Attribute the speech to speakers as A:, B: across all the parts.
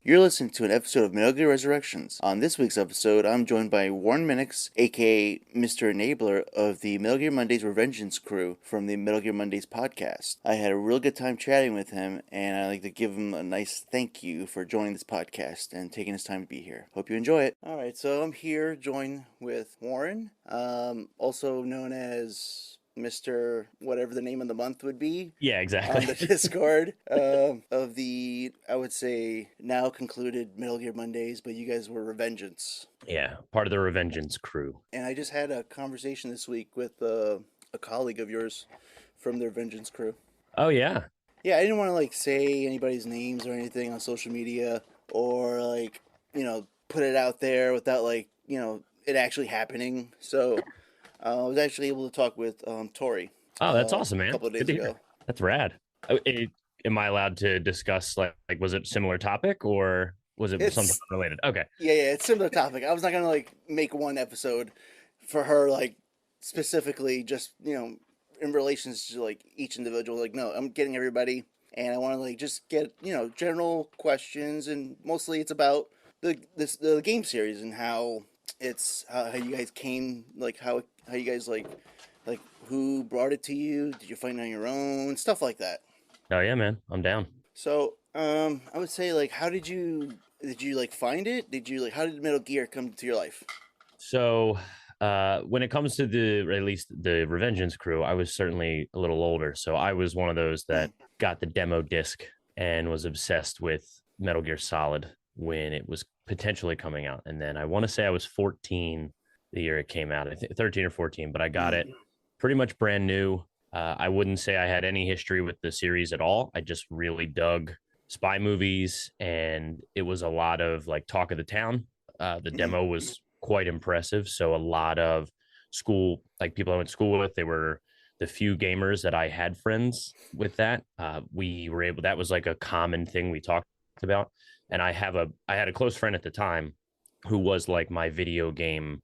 A: You're listening to an episode of Metal Gear Resurrections. On this week's episode, I'm joined by Warren Minnix, aka Mr. Enabler of the Metal Gear Mondays Revengeance crew from the Metal Gear Mondays podcast. I had a real good time chatting with him, and I'd like to give him a nice thank you for joining this podcast and taking his time to be here. Hope you enjoy it. Alright, so I'm here joined with Warren, also known as Mr. whatever the name of the month would be
B: Yeah,
A: on
B: exactly.
A: the Discord of the, I would say, now concluded Metal Gear Mondays, but you guys were Revengeance.
B: Yeah, part of the Revengeance crew.
A: And I just had a conversation this week with a colleague of yours from the Revengeance crew.
B: Oh yeah.
A: Yeah, I didn't want to like say anybody's names or anything on social media or like, put it out there without like, it actually happening. So I was actually able to talk with Tori
B: Oh, that's awesome,
A: a
B: man.
A: couple of
B: Good
A: days
B: to hear.
A: ago.
B: That's rad. Am I allowed to discuss like was it a similar topic or was it something
A: It's
B: unrelated? Okay.
A: Yeah, it's a similar topic. I was not gonna like make one episode for her like specifically just in relations to like each individual. Like no, I'm getting everybody, and I want to like just get general questions, and mostly it's about the game series and how it's how you guys came like how you guys like who brought it to you. Did you find it on your own? Stuff like that.
B: Oh yeah, man. I'm down.
A: So, I would say like, how did you like find it? Did you like how did Metal Gear come to your life?
B: So when it comes to at least the Revengeance crew, I was certainly a little older. So I was one of those that
A: Mm.
B: got the demo disc and was obsessed with Metal Gear Solid when it was potentially coming out. And then I want to say I was 14 the year it came out. I think 13 or 14, but I got it
A: Mm.
B: pretty much brand new. I wouldn't say I had any history with the series at all. I just really dug spy movies, and it was a lot of like talk of the town. The
A: Mm.
B: demo was quite impressive. So a lot of school, like people I went to school with, they were the few gamers that I had friends with that. We were able, that was like a common thing we talked about. And I had a close friend at the time who was like my video game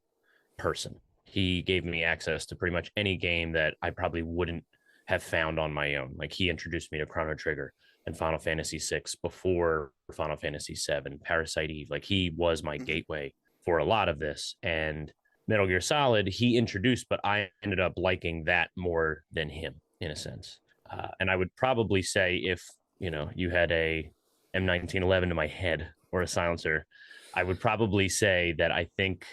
B: person. He gave me access to pretty much any game that I probably wouldn't have found on my own. Like he introduced me to Chrono Trigger and Final Fantasy VI before Final Fantasy VII, Parasite Eve. Like he was my
A: Mm.
B: gateway for a lot of this. And Metal Gear Solid, he introduced, but I ended up liking that more than him in a sense. And I would probably say if you had a M1911 to my head or a silencer, I would probably say that I think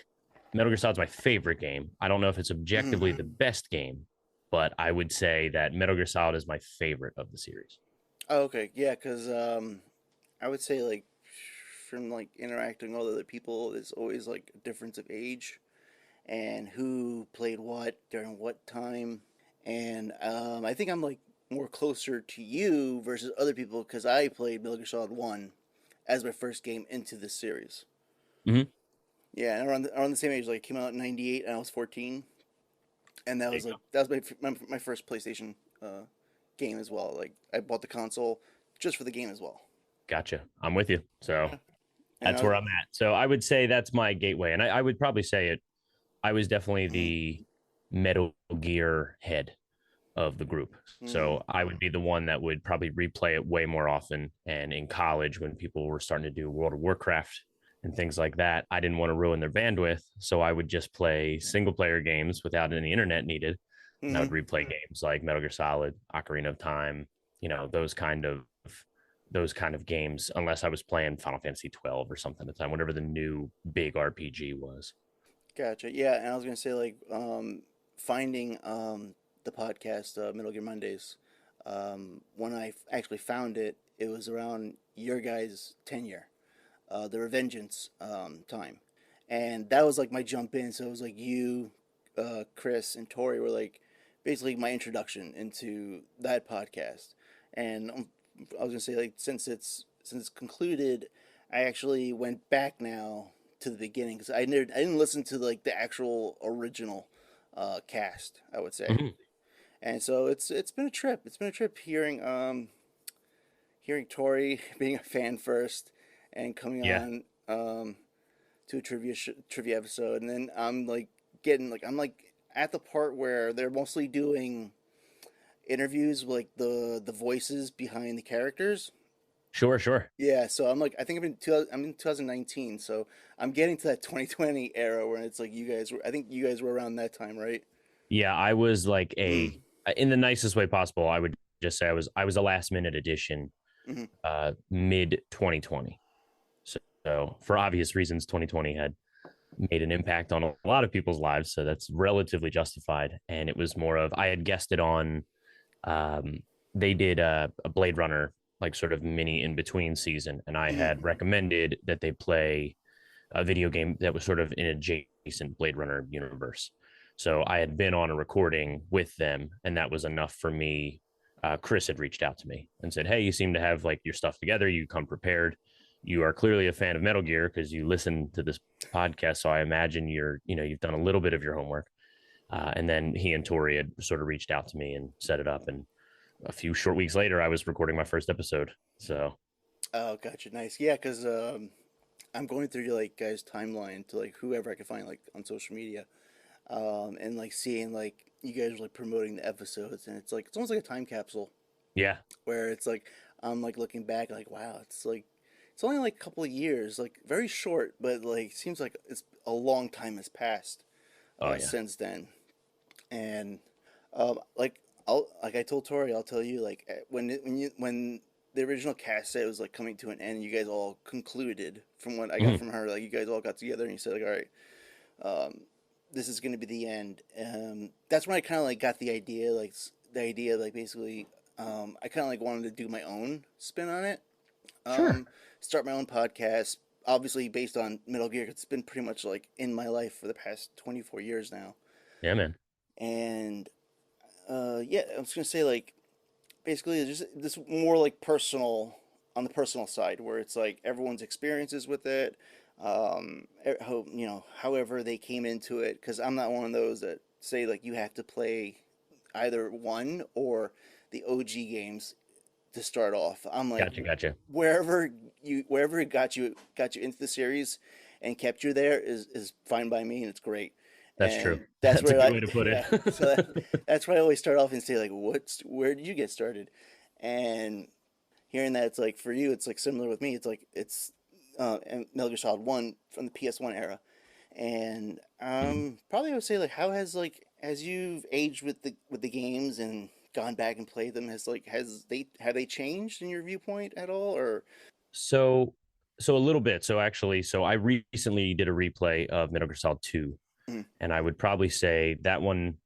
B: Metal Gear Solid is my favorite game. I don't know if it's
A: Mm.
B: objectively the best game, but I would say that Metal Gear Solid is my favorite of the series.
A: Oh, okay, yeah, because I would say like from like interacting with other people, there's always like a difference of age and who played what during what time, and I think I'm like more closer to you versus other people because I played Metal Gear Solid One as my first game into this series.
B: Mm-hmm.
A: Yeah, and around the same age, like it came out in '98, and I was 14, and that
B: There you
A: was
B: go.
A: like that was my first PlayStation game as well. Like I bought the console just for the game as well.
B: Gotcha. I'm with you. So
A: Yeah, and
B: that's where I'm at. So I would say that's my gateway. And I would probably say it. I was definitely the Metal Gear head of the group.
A: mm-hmm.
B: So I would be the one that would probably replay it way more often. And in college, when people were starting to do World of Warcraft and things like that, I didn't want to ruin their bandwidth. So I would just play single player games without any internet needed. And I
A: Mm-hmm.
B: would replay games like Metal Gear Solid, Ocarina of Time, those kind of games, unless I was playing Final Fantasy 12 or something at the time, whatever the new big RPG was.
A: Gotcha. Yeah, and I was gonna say like finding the podcast Metal Gear Mondays. When I actually found it, it was around your guys' tenure, the Revengeance time, and that was like my jump in. So it was like you, Chris, and Tori were like basically my introduction into that podcast. And I was gonna say like since it's concluded, I actually went back now to the beginning because I didn't listen to like the actual original cast. I would say,
B: Mhm.
A: and so it's been a trip. It's been a trip hearing Tori being a fan first and coming
B: Yeah.
A: on to a trivia episode, and then I'm like getting like I'm like at the part where they're mostly doing interviews with like the voices behind the characters,
B: Sure, sure.
A: Yeah, so I'm like, I think I'm in 2019, so I'm getting to that 2020 era where it's like you guys were, I think you guys were around that time, right?
B: Yeah, I was like a in the nicest way possible. I would just say I was a last minute addition,
A: Hmm.
B: mid 2020. So for obvious reasons, 2020 had made an impact on a lot of people's lives. So that's relatively justified. And it was more of I had guessed it on. Um, they did a Blade Runner like sort of mini in between season, and I
A: Hmm.
B: had recommended that they play a video game that was sort of in adjacent Blade Runner universe. So I had been on a recording with them, and that was enough for me. Chris had reached out to me and said, "Hey, you seem to have like your stuff together. You come prepared. You are clearly a fan of Metal Gear because you listen to this podcast. So I imagine you've done a little bit of your homework." And then he and Tori had sort of reached out to me and set it up. And a few short weeks later, I was recording my first episode. So
A: Oh, gotcha, nice. Yeah, because I'm going through like guys' timeline to like whoever I can find like on social media, and like seeing like you guys are like promoting the episodes, and it's like it's almost like a time capsule
B: yeah.
A: where it's like I'm like looking back like wow, it's like it's only like a couple of years, like very short, but like seems like it's a long time has passed
B: Oh yeah.
A: since then. And like I told Tori, I'll tell you like when the original cast said it was like coming to an end, you guys all concluded from what I got
B: Mhm.
A: from her, like you guys all got together and you said like all right, um, this is going to be the end. That's when I kind of like got the idea, like the idea like basically, I kind of like wanted to do my own spin on it,
B: Sure.
A: um, start my own podcast. Obviously based on Metal Gear, it's been pretty much like in my life for the past 24 years now.
B: Yeah, man.
A: And yeah, I was gonna say like basically it's just this more like personal on the personal side where it's like everyone's experiences with it, however they came into it. Because I'm not one of those that say like you have to play either one or the OG games to start off. I'm like
B: Gotcha. Gotcha.
A: wherever it got you into the series and kept you there is fine by me and it's great.
B: That's true.
A: And that's
B: That's a
A: where
B: good
A: I
B: way to put it.
A: yeah, so that's why I always start off and say like where did you get started? And hearing that it's like for you it's like similar with me. It's like it's and Metal Gear Solid 1 from the PS1 era. And
B: Mhm.
A: probably I would say like how has like as you've aged with the games and gone back and played them have they changed in your viewpoint at all or
B: So, so a little bit. So actually, so I recently did a replay of Metal Gear Solid 2,
A: mm,
B: and I would probably say that one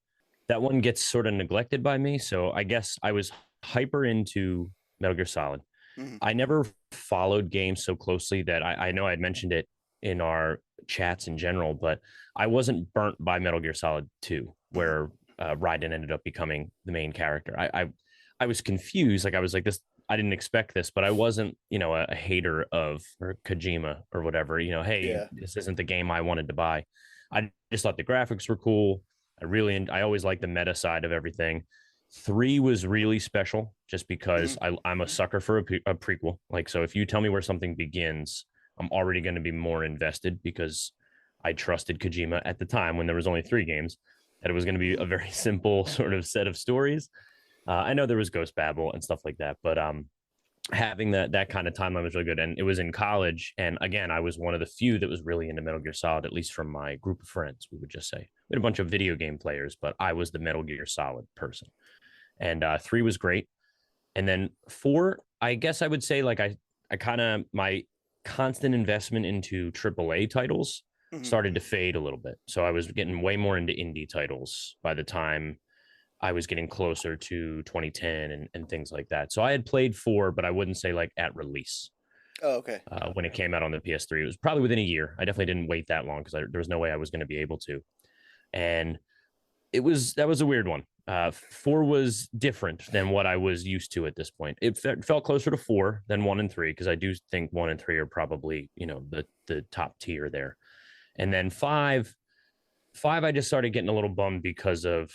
B: gets sort of neglected by me. So I guess I was hyper into Metal Gear Solid.
A: mm,
B: I never followed games so closely that I know I had mentioned it in our chats in general, but I wasn't burnt by Metal Gear Solid 2,
A: mm,
B: where Raiden ended up becoming the main character. I was confused. Like I was like this. I didn't expect this, but I wasn't, a hater of or Kojima or whatever. Hey,
A: yeah,
B: this isn't the game I wanted to buy. I just thought the graphics were cool. I always liked the meta side of everything. Three was really special just because
A: mm,
B: I'm a sucker for a prequel. Like, so if you tell me where something begins, I'm already going to be more invested because I trusted Kojima at the time when there was only three games that it was going to be
A: mm,
B: a very simple sort of set of stories. I know there was Ghost Babel and stuff like that, but having that kind of timeline was really good. And it was in college, and again, I was one of the few that was really into Metal Gear Solid, at least from my group of friends. We would just say we had a bunch of video game players, but I was the Metal Gear Solid person. And three was great, and then four, I guess I would say like I kind of my constant investment into AAA titles
A: mm,
B: started to fade a little bit. So I was getting way more into indie titles by the time I was getting closer to 2010 and things like that. So I had played four, but I wouldn't say like at release.
A: oh okay,
B: When it came out on the PS3, it was probably within a year. I definitely didn't wait that long because there was no way I was going to be able to. And that was a weird one. Four was different than what I was used to at this point. It felt closer to four than one and three because I do think one and three are probably the top tier there. And then five, I just started getting a little bummed because of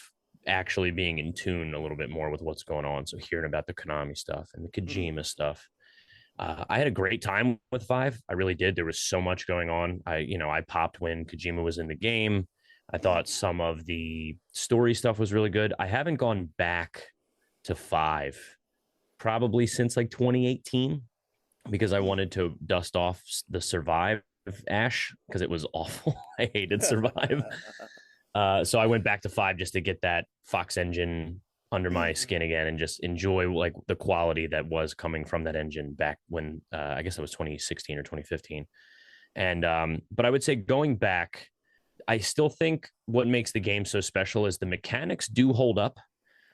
B: actually being in tune a little bit more with what's going on. So hearing about the Konami stuff and the
A: mm,
B: Kojima stuff, I had a great time with five. I really did. There was so much going on. I popped when Kojima was in the game. I
A: mm,
B: thought some of the story stuff was really good. I haven't gone back to five probably since like 2018. because I
A: Mm.
B: wanted to dust off the Survive Ash because it was awful. I hated Survive. So I went back to 5 just to get that Fox engine under my
A: Mm.
B: skin again and just enjoy like the quality that was coming from that engine back when I guess it was 2016 or 2015. And but I would say going back, I still think what makes the game so special is the mechanics do hold up.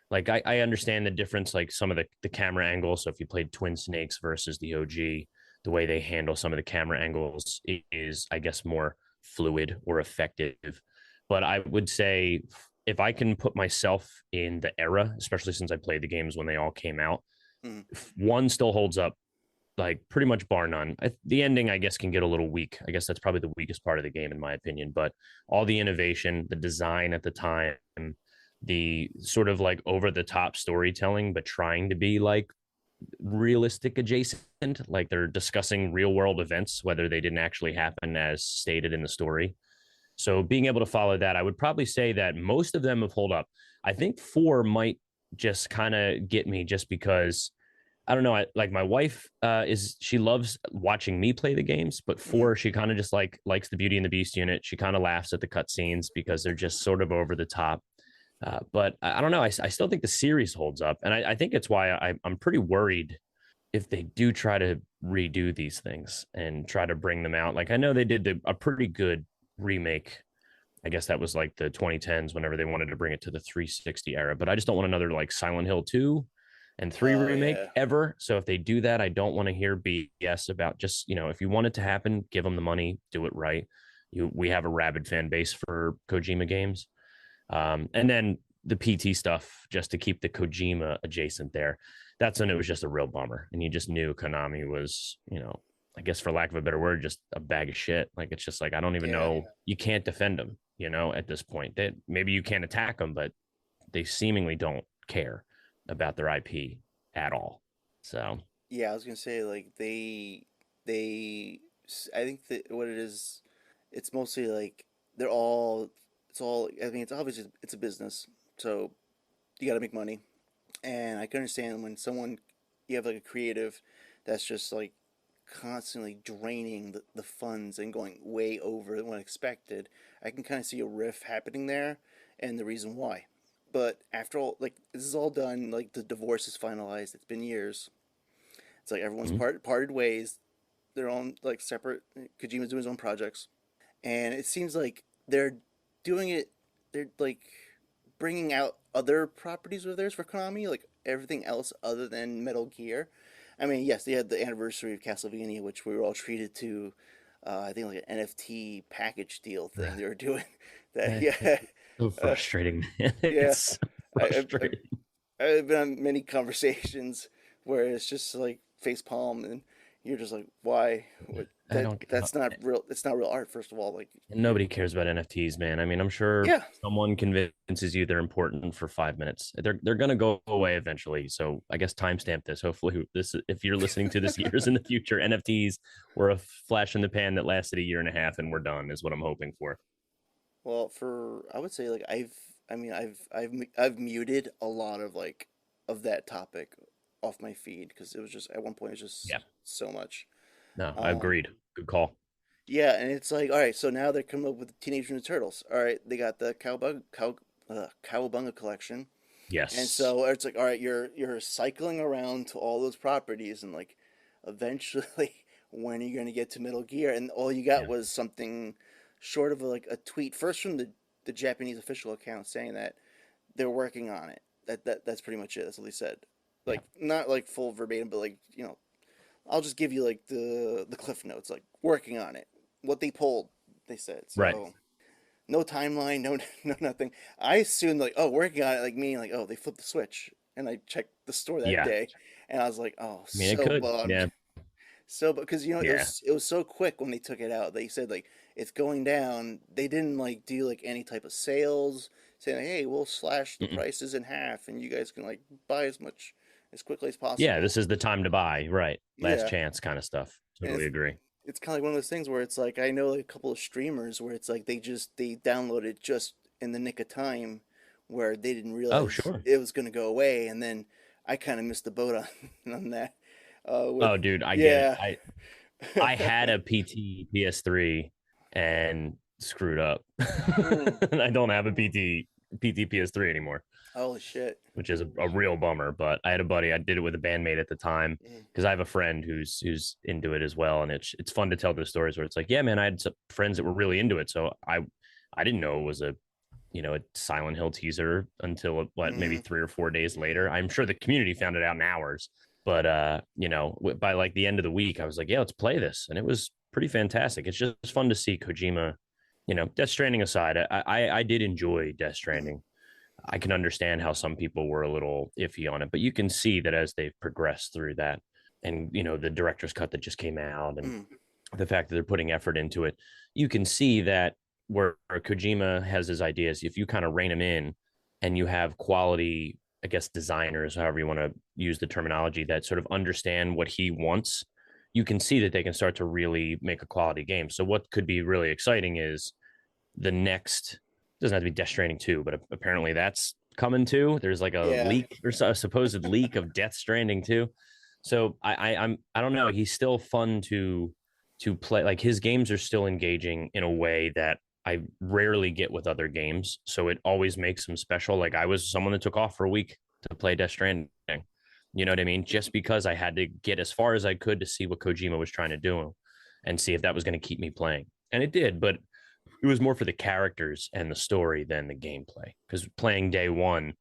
B: Like I understand the difference, like some of the camera angles. So if you played Twin Snakes versus the OG, the way they handle some of the camera angles is, I guess, more fluid or effective. But I would say if I can put myself in the era, especially since I played the games when they all came out,
A: Mm.
B: one still holds up like pretty much bar none. The ending, I guess, can get a little weak. I guess that's probably the weakest part of the game, in my opinion. But all the innovation, the design at the time, the sort of like over the top storytelling, but trying to be like realistic adjacent, like they're discussing real world events, whether they didn't actually happen as stated in the story. So being able to follow that, I would probably say that most of them have hold up. I think 4 might just kind of get me just because I don't know. Like my wife is she loves watching me play the games, but
A: Mm.
B: 4 she kind of just like likes the Beauty and the Beast unit. She kind of laughs at the cutscenes because they're just sort of over the top. But I don't know. I still think the series holds up, and I think it's why I'm pretty worried if they do try to redo these things and try to bring them out. Like I know they did a pretty good remake. I guess that was like the 2010s whenever they wanted to bring it to the 360 era. But I just don't want another like Silent Hill 2 and 3
A: Oh
B: remake
A: yeah.
B: ever. So if they do that, I don't want to hear BS about just, if you want it to happen, give them the money, do it right. We have a rabid fan base for Kojima games. And then the PT stuff, just to keep the Kojima adjacent there. That's when it was just a real bummer. And you just knew Konami was, I guess for lack of a better word, just a bag of shit. Like it's just like I don't even
A: Yeah.
B: know. You can't defend them, at this point. That maybe you can't attack them, but they seemingly don't care about their IP at all. So
A: Yeah, I was gonna say like they I think that what it is, it's mostly like they're all it's all I mean it's obviously it's a business, so you got to make money, and I can understand when someone you have like a creative that's just like constantly draining the funds and going way over than expected. I can kind of see a riff happening there, and the reason why. But after all, like this is all done, like the divorce is finalized. It's been years. It's like everyone's
B: mm-hmm.
A: parted ways, their own like separate. Kojima's doing his own projects, and it seems like they're doing it. They're like bringing out other properties of theirs for Konami, like everything else other than Metal Gear. I mean, yes, they had the anniversary of Castlevania, which we were all treated to. I think like an NFT package deal thing they were doing. That yeah,
B: So
A: uh,
B: frustrating, man.
A: yeah.
B: It's so
A: I, I,
B: frustrating.
A: I've been on many conversations where it's just like face palm, and you're just like, why? What,
B: I don't.
A: that's not real. It's not real art. First of all, like you're
B: Nobody cares about NFTs, man. I mean, I'm sure
A: yeah,
B: someone convinces you they're important for 5 minutes. They're gonna go away eventually. So I guess timestamp this. Hopefully, this if you're listening to this years in the future, NFTs were a flash in the pan that lasted a year and a half, and we're done. Is what I'm hoping for.
A: well, for I would say like I mean I've muted a lot of like of that topic off my feed because it was just at one point it was just
B: Yeah.
A: so much.
B: No, I
A: Um,
B: agreed. Good call.
A: yeah, and it's like all right, so now they're coming up with Teenage Mutant Ninja Turtles. All right, they got the Cowabunga collection, and
B: Yes.
A: so it's like all right, you're cycling around to all those properties, and like eventually when are you gonna get to Metal Gear? And all you got
B: Yeah.
A: was something short of like a tweet first from the Japanese official account saying that they're working on it. That's pretty much it. That's what they said.
B: Yeah.
A: Like not like full verbatim, but like I'll just give you like the cliff notes. Like working on it. What they pulled, they said.
B: Right.
A: So no timeline, no no nothing. I assumed like oh working on it like meaning like oh they flipped the switch, and I checked the store that
B: Yeah.
A: day, and I was like oh
B: I mean, it
A: so
B: could.
A: bummed.
B: Yeah.
A: So, because
B: Yeah.
A: it was so quick when they took it out. They said like it's going down. They didn't like do like any type of sales, saying like, hey, we'll slash the
B: Mm-mm.
A: prices in half, and you guys can like buy as much as quickly as
B: Yeah.
A: possible.
B: This is the time to buy. Right. Last
A: Yeah,
B: chance kind of stuff.
A: and
B: Totally agree.
A: it's kind of like one of those things where it's like I know like a couple of streamers where it's like they downloaded just in the nick of time, where they didn't
B: Oh,
A: realize
B: sure.
A: it was gonna go away, and then I kind of missed the boat on on that. With
B: Oh, dude, I get it.
A: yeah.
B: I had a PT PS3 and screwed up.
A: Mm.
B: I don't have a PT PS3 anymore,
A: Holy shit.
B: which is a real bummer. But I had a buddy. I did it with a bandmate at the time
A: Mm.
B: because I have a friend who's into it as well, and it's fun to tell those stories where it's like, yeah, man, I had some friends that were really into it, so I didn't know it was a Silent Hill teaser until what maybe
A: Mm.
B: 3 or 4 days later. I'm sure the community found it out in hours, but by like the end of the week, I was like, yeah, let's play this, and it was pretty fantastic. It's just fun to see Kojima. Death Stranding aside, I did enjoy Death
A: Mm.
B: Stranding. I can understand how some people were a little iffy on it, but you can see that as they've progressed through that, and the director's cut that just came out, and
A: Mm.
B: the fact that they're putting effort into it, you can see that where Kojima has his ideas, if you kind of rein him in and you have quality, I guess, designers, however you want to use the terminology, that sort of understand what he wants, you can see that they can start to really make a quality game. So what could be really exciting is the next, doesn't have to be Death Stranding 2, but apparently that's coming too. There's like a
A: Yeah.
B: leak, there's a supposed leak of Death Stranding 2. So I don't know. He's still fun to play. Like his games are still engaging in a way that I rarely get with other games. So it always makes him special. Like I was someone that took off for a week to play Death Stranding. You know what I mean? Just because I had to get as far as I could to see what Kojima was trying to do and see if that was going to keep me playing. And it did, but it was more for the characters and the story than the gameplay. Because playing day one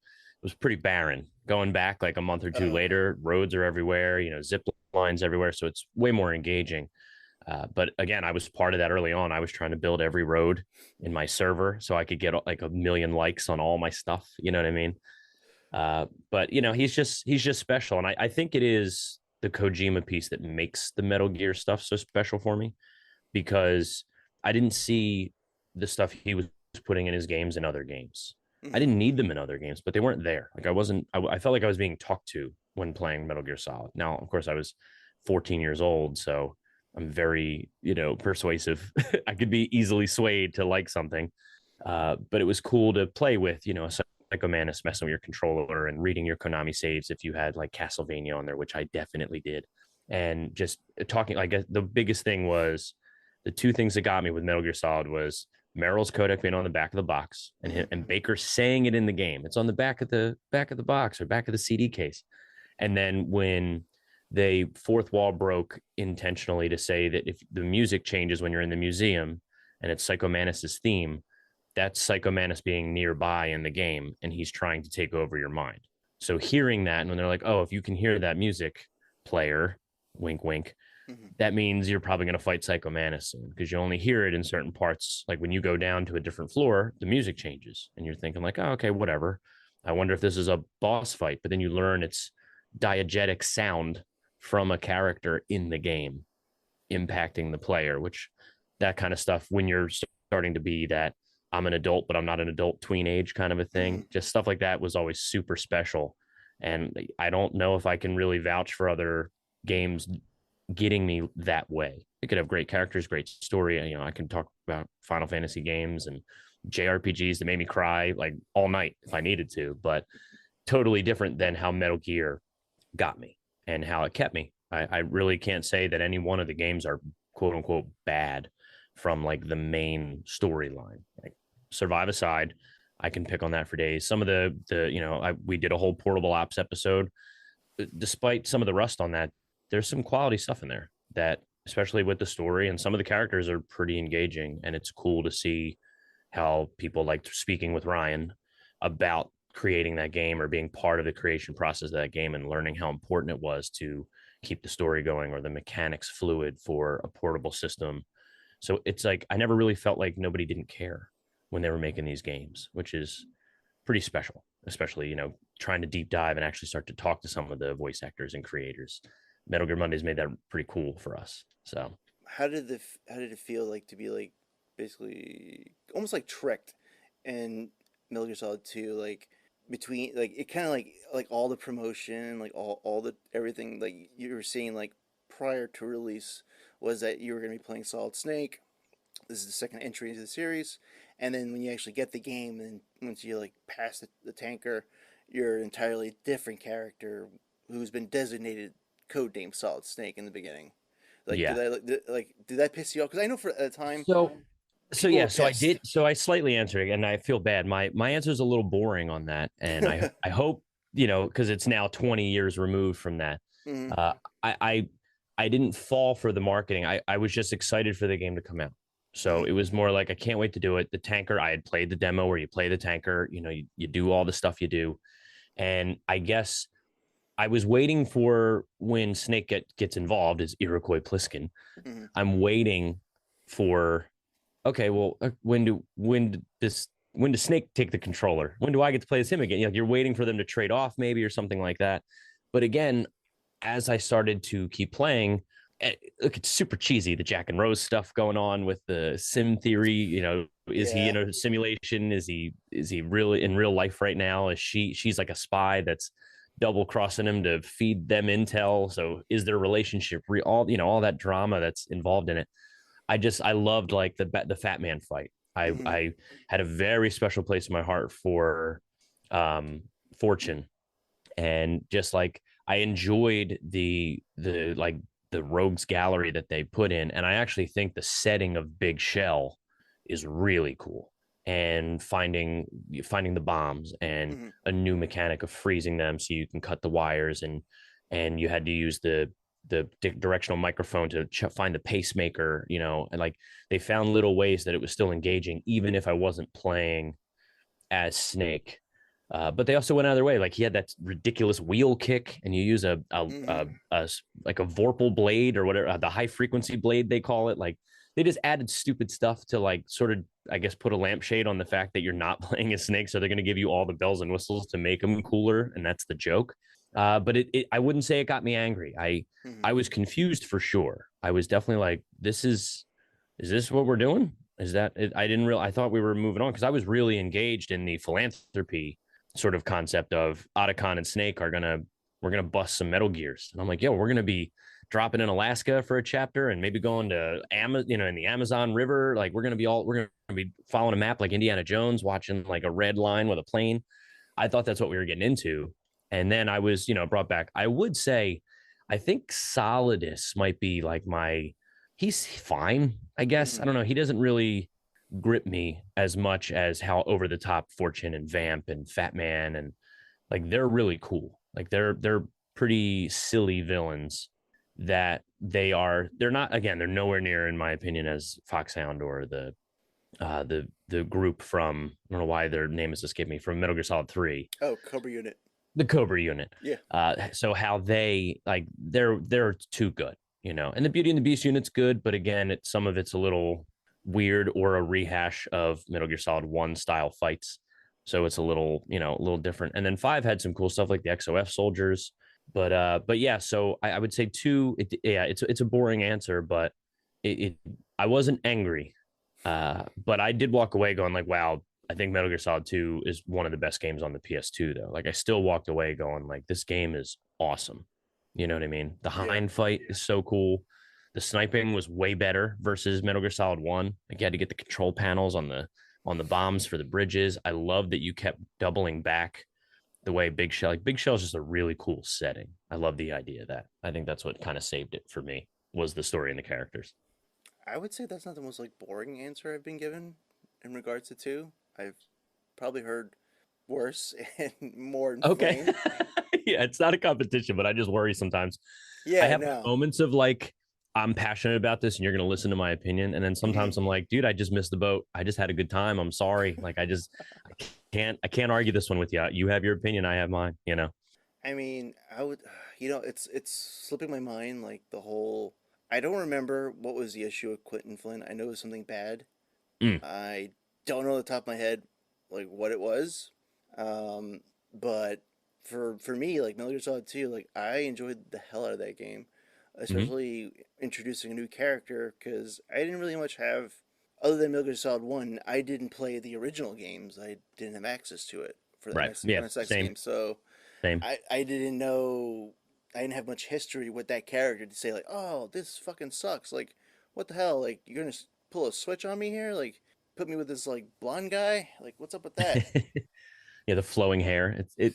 B: was pretty barren. Going back like a month or two
A: Oh.
B: later, roads are everywhere, zip lines everywhere. So it's way more engaging. But again, I was part of that early on. I was trying to build every road in my server so I could get like 1 million likes on all my stuff. You know what I mean? But he's just special, and I think it is the Kojima piece that makes the Metal Gear stuff so special for me because I didn't see the stuff he was putting in his games in other games. I
A: Mm.
B: didn't need them in other games, but they weren't there. Like I wasn't. I felt like I was being talked to when playing Metal Gear Solid. Now, of course, I was 14 years old, so I'm very persuasive. I could be easily swayed to like something, but it was cool to play with. A Psycho Mantis messing with your controller and reading your Konami saves if you had like Castlevania on there, which I definitely did, and just talking. Like the biggest thing was the two things that got me with Metal Gear Solid was Meryl's codec being on the back of the box
A: Mm.
B: and Baker saying it in the game. It's on the back of the box or back of the CD case. And then when they fourth wall broke intentionally to say that if the music changes when you're in the museum and it's Psycho Mantis's theme, that's Psycho Mantis being nearby in the game and he's trying to take over your mind. So hearing that, and when they're like, oh, if you can hear that music player, wink, wink,
A: Mm.
B: that means you're probably going to fight Psycho Mantis soon because you only hear it in certain parts. Like when you go down to a different floor, the music changes and you're thinking like, oh, okay, whatever. I wonder if this is a boss fight, but then you learn it's diegetic sound from a character in the game impacting the player, which that kind of stuff when you're starting to be that I'm an adult, but I'm not an adult tween age kind of a
A: Mm.
B: thing. Just stuff like that was always super special. And I don't know if I can really vouch for other games getting me that way. It could have great characters, great story. I can talk about Final Fantasy games and JRPGs that made me cry like all night if I needed to, but totally different than how Metal Gear got me and how it kept me. I really can't say that any one of the games are quote unquote bad from like the main storyline. Like Survive aside, I can pick on that for days. Some of we did a whole Portable Ops episode. Despite some of the rust on that, there's some quality stuff in there that, especially with the story and some of the characters are pretty engaging, and it's cool to see how people like speaking with Ryan about creating that game or being part of the creation process of that game and learning how important it was to keep the story going or the mechanics fluid for a portable system. So it's like I never really felt like nobody didn't care when they were making these games, which is pretty special, especially, trying to deep dive and actually start to talk to some of the voice actors and creators. Metal Gear Mondays made that pretty cool for us. So
A: How did it feel like to be like basically almost like tricked in Metal Gear Solid 2, like between like it kind of like all the promotion, like all the everything like you were seeing like prior to release was that you were going to be playing Solid Snake. This is the second entry into the series, and then when you actually get the game, and once you like pass the tanker, you're an entirely different character who's been designated code name Solid Snake in the beginning. Like,
B: Yeah.
A: did that piss you off? Because I know for at the time
B: So
A: people were
B: so I
A: pissed.
B: did I slightly answered it, and I feel bad. My answer is a little boring on that, and I hope, because it's now 20 years removed from that.
A: Hmm.
B: Uh, I I didn't fall for the marketing. I was just excited for the game to come out. So
A: Hmm.
B: it was more like I can't wait to do it. The tanker, I had played the demo where you play the tanker, you do all the stuff you do. And I guess I was waiting for when Snake gets involved as Iroquois Pliskin.
A: Hmm.
B: I'm waiting for, okay, well, when does Snake take the controller? When do I get to play as him again? You're waiting for them to trade off maybe or something like that. But again, as I started to keep playing, look, it's super cheesy, the Jack and Rose stuff going on with the sim theory. Is he
A: Yeah.
B: in a simulation? Is he really in real life right now? Is she's like a spy that's double crossing him to feed them intel? So is their relationship real? All that drama that's involved in it. I loved like the Fat Man fight.
A: Hmm.
B: I had a very special place in my heart for um Fortune, and just like I enjoyed the like the rogues gallery that they put in, and I actually think the setting of Big Shell is really cool. And finding the bombs and
A: Hmm.
B: a new mechanic of freezing them so you can cut the wires, and you had to use the directional microphone to find the pacemaker, and like they found little ways that it was still engaging even if I wasn't playing as Snake. But they also went out of their way. Like he had that ridiculous wheel kick, and you use
A: Hmm.
B: like a Vorpal blade or whatever, the high frequency blade they call it. Like they just added stupid stuff to like sort of, I guess, put a lampshade on the fact that you're not playing as Snake. So they're going to give you all the bells and whistles to make them cooler, and that's the joke. But I wouldn't say it got me angry. I
A: Hmm.
B: was confused for sure. I was definitely like, is this what we're doing? Is that it? I didn't real. I thought we were moving on because I was really engaged in the philanthropy sort of concept of Otacon and Snake we're gonna bust some Metal Gears, and I'm like, yo, we're gonna be dropping in Alaska for a chapter and maybe going to in the Amazon River. Like we're gonna be following a map like Indiana Jones, watching like a red line with a plane. I thought that's what we were getting into, and then I was brought back. I would say, I think Solidus might be like my he's fine, I guess. I
A: Hmm.
B: don't know. He doesn't really grip me as much as how over the top Fortune and Vamp and Fat Man, and like they're really cool. Like they're pretty silly villains that they're not, again, they're nowhere near, in my opinion, as Foxhound or the group from, I don't know why their name has escaped me, from Metal Gear Solid 3,
A: Oh, Cobra Unit.
B: the Cobra unit.
A: Yeah.
B: So how they like they're too good, and the Beauty and the Beast unit's good, but again, some of it's a little weird or a rehash of Metal Gear Solid 1 style fights. So it's a little different. And then 5 had some cool stuff like the XOF soldiers. But yeah, so I would say 2, yeah, it's a boring answer, but it I wasn't angry. But I did walk away going like, wow, I think Metal Gear Solid 2 is one of the best games on the PS2 though. Like I still walked away going like, this game is awesome. You know what I mean? The
A: Yeah.
B: Hind fight is so cool. The sniping was way better versus Metal Gear Solid 1. Like you had to get the control panels on the bombs for the bridges. I love that you kept doubling back the way Big Shell is just a really cool setting. I love the idea of that. I think that's what kind of saved it for me, was the story and the characters.
A: I would say that's not the most like boring answer I've been given in regards to two. I've probably heard worse and more
B: Okay.
A: inflamed.
B: Yeah, it's not a competition, but I just worry sometimes. I
A: Yeah,
B: have my
A: no.
B: moments of like, I'm passionate about this and you're going to listen to my opinion. And then
A: Hmm.
B: sometimes I'm like, dude, I just missed the boat. I just had a good time. I'm sorry. Like, I can't argue this one with you. You have your opinion. I have mine.
A: I mean, I would, it's slipping my mind like the whole. I don't remember what was the issue with Quentin Flynn. I know it was something bad.
B: Mm,
A: I don't know the top of my head like what it was. Um, but for me, like Metal Gear Solid 2, like I enjoyed the hell out of that game,
B: mm-hmm.
A: especially introducing a new character because I didn't really much have other than Metal Gear Solid 1, I didn't play the original games. I didn't have access to it for the
B: Right. Yeah.
A: NSX
B: Same.
A: game. So
B: Same.
A: I didn't know I didn't have much history with that character to say like, "Oh, this fucking sucks." Like, what the hell? Like, you're going to pull a switch on me here? Like, put me with this like blonde guy? Like, what's up with that?
B: Yeah. The flowing hair.
A: Yeah.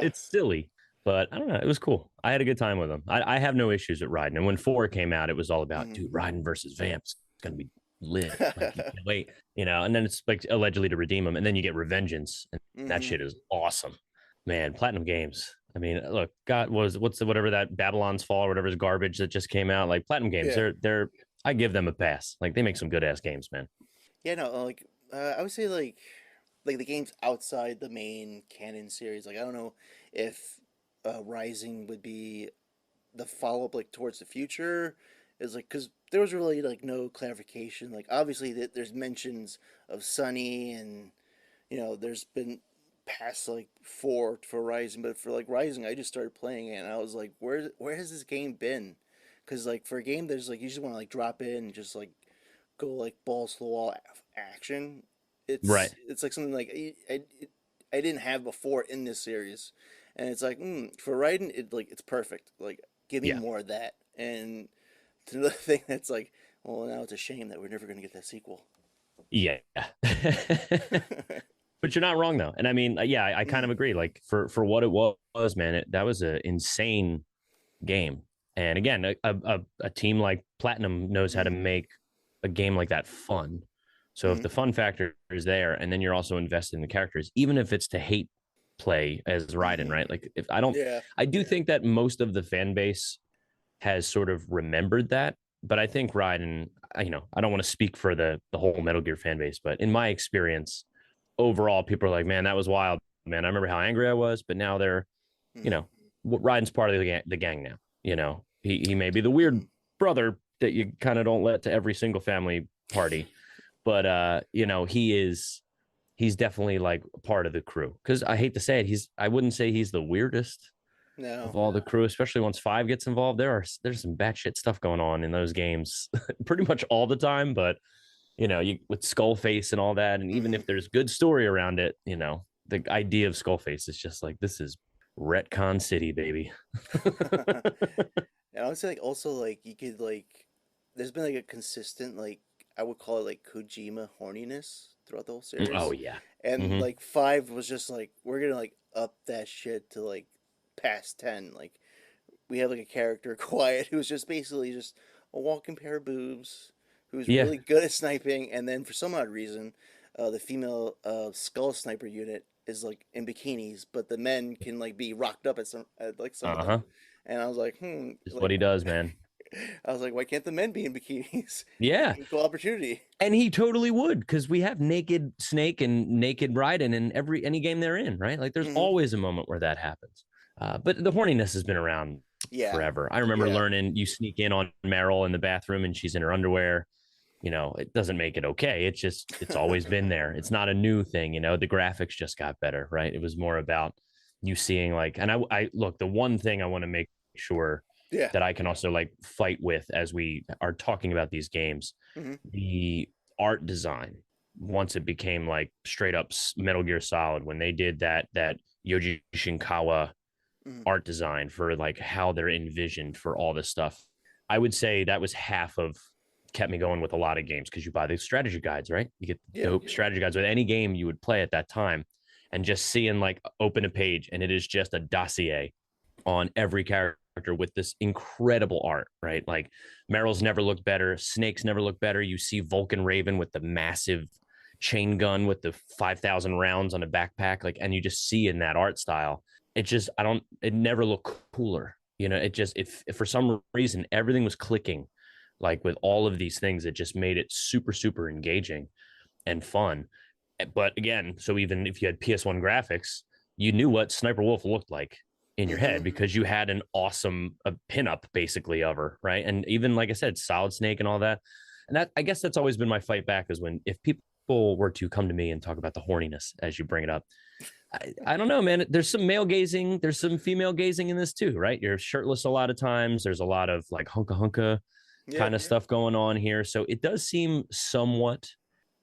B: It's silly. But I don't know. It was cool. I had a good time with them. I have no issues with Raiden. And when 4 came out, it was all about,
A: Mhm.
B: dude, Raiden versus Vamps. It's going to be lit. Like, you can't wait, you know? And then it's like allegedly to redeem him. And then you get Revengeance. And that
A: Mhm.
B: shit is awesome. Man, Platinum Games. I mean, look, God what's the, whatever that Babylon's Fall or whatever's garbage that just came out. Like Platinum Games,
A: Yeah.
B: I give them a pass. Like they make some good ass games, man.
A: Yeah, no, like I would say like the games outside the main canon series. Like I don't know if Rising would be the follow up like towards the future. Is like because there was really like no clarification. Like obviously there's mentions of Sunny and there's been past like four for Rising, but for like Rising, I just started playing it and I was like, where has this game been? Because like for a game, there's like you just want to like drop in and just like go like balls to the wall action.
B: Right.
A: It's like something like I didn't have before in this series, and it's like for writing it like it's perfect. Like give me
B: Yeah.
A: more of that. And to the thing that's like, well, now it's a shame that we're never gonna get that sequel.
B: Yeah. But you're not wrong though. And I mean, yeah, I kind of
A: Mm,
B: agree. Like for what it was, man, that was an insane game. And again, a team like Platinum knows how to
A: mm,
B: make a game like that fun. So if
A: mm,
B: the fun factor is there, and then you're also invested in the characters, even if it's to hate play as Raiden,
A: mm.
B: right? Like if I don't,
A: Yeah.
B: I do think that most of the fan base has sort of remembered that. But I think Raiden, I don't want to speak for the whole Metal Gear fan base, but in my experience, overall, people are like, man, that was wild, man. I remember how angry I was, but now they're, you
A: Mm,
B: know, Ryan's part of the gang now. He may be the weird
A: mm.
B: brother that you kind of don't let to every single family party, but he's definitely like part of the crew. Because I hate to say it, I wouldn't say he's the weirdest of
A: No.
B: all the crew, especially once five gets involved. There's some batshit stuff going on in those games, pretty much all the time. But you with Skullface and all that, and even
A: Mm.
B: if there's good story around it, the idea of Skullface is just like this is retcon city, baby.
A: And I would say like also like you could like there's been like a consistent like I would call it like Kojima horniness throughout the whole
B: Oh
A: series.
B: yeah.
A: And
B: Mm-hmm.
A: like five was just like we're gonna like up that shit to like past 10. Like we have like a character Quiet who's just basically just a walking pair of boobs who's
B: Yeah.
A: really good at sniping, and then for some odd reason the female skull sniper unit is like in bikinis, but the men can like be rocked up at like some of them.
B: Uh-huh.
A: And I was like,
B: Is what
A: like
B: he does, man.
A: I was like, why can't the men be in bikinis?
B: Yeah.
A: Equal opportunity.
B: And he totally would, because we have naked Snake and naked Raiden in any game they're in, right? Like there's
A: Hmm.
B: always a moment where that happens. But the horniness has been around
A: Yeah,
B: forever. I remember
A: yeah.
B: learning you sneak in on Meryl in the bathroom and she's in her underwear. It doesn't make it okay. It's always been there. It's not a new thing. The graphics just got better, right? It was more about you seeing like, and I look, the one thing I want to make sure
A: Yeah.
B: that I can also like fight with as we are talking about these games,
A: Hmm.
B: the art design, once it became like straight up Metal Gear Solid, when they did that Yoji Shinkawa
A: Hmm.
B: art design for like how they're envisioned for all this stuff, I would say that was half of kept me going with a lot of games, because you buy the strategy guides, right? You get
A: Yeah.
B: dope strategy guides with any game you would play at that time, and just seeing like open a page and it is just a dossier on every character with this incredible art, right? Like Meryl's never looked better, Snake's never looked better. You see Vulcan Raven with the massive chain gun with the 5,000 rounds on a backpack, like, and you just see in that art style, it never looked cooler. It just, if for some reason everything was clicking, like with all of these things, it just made it super, super engaging and fun. But again, so even if you had PS1 graphics, you knew what Sniper Wolf looked like in your
A: Hmm.
B: head because you had an awesome pinup basically of her, right? And even like I said, Solid Snake and all that. And that, I guess that's always been my fight back, is when if people were to come to me and talk about the horniness as you bring it up, I don't know, man. There's some male gazing, there's some female gazing in this too, right? You're shirtless a lot of times. There's a lot of like hunka hunka
A: Yeah.
B: kind of stuff going on here. So it does seem somewhat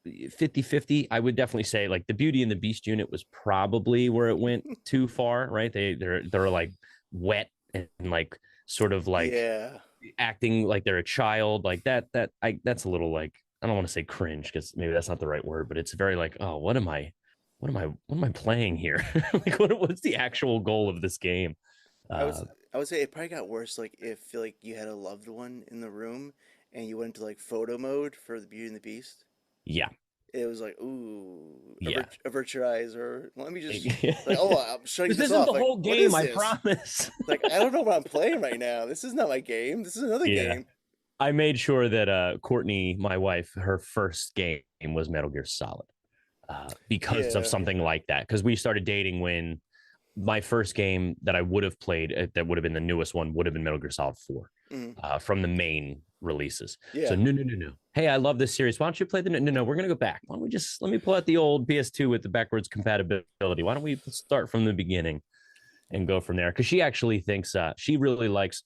B: 50-50. I would definitely say like the Beauty and the Beast unit was probably where it went too far, right? They're like wet and like sort of like
A: Yeah.
B: acting like they're a child, like that's a little like, I don't want to say cringe because maybe that's not the right word, but it's very like, oh, what am I playing here? Like what's the actual goal of this game?
A: I would
B: Uh,
A: I would say it probably got worse like if like you had a loved one in the room and you went into like photo mode for the Beauty and the Beast.
B: yeah,
A: It was like, ooh,
B: yeah.
A: avert your eyes, or let me just like, oh,
B: This
A: I'm shutting this
B: isn't
A: off.
B: the
A: Like,
B: whole
A: what
B: game,
A: is
B: I
A: this?
B: promise.
A: Like, I don't know what I'm playing right now. This is not my game. This is another
B: Yeah.
A: game.
B: I made sure that Courtney, my wife, her first game was Metal Gear Solid because of
A: Yeah.
B: something like that. Because we started dating when my first game that I would have played, that would have been the newest one, would have been Metal Gear Solid 4
A: Mm,
B: from the main releases. So
A: yeah.
B: no, no, no, no. Hey, I love this series. Why don't you play the no? No, we're gonna go back. Why don't we just let me pull out the old PS2 with the backwards compatibility? Why don't we start from the beginning and go from there? Because she actually thinks she really likes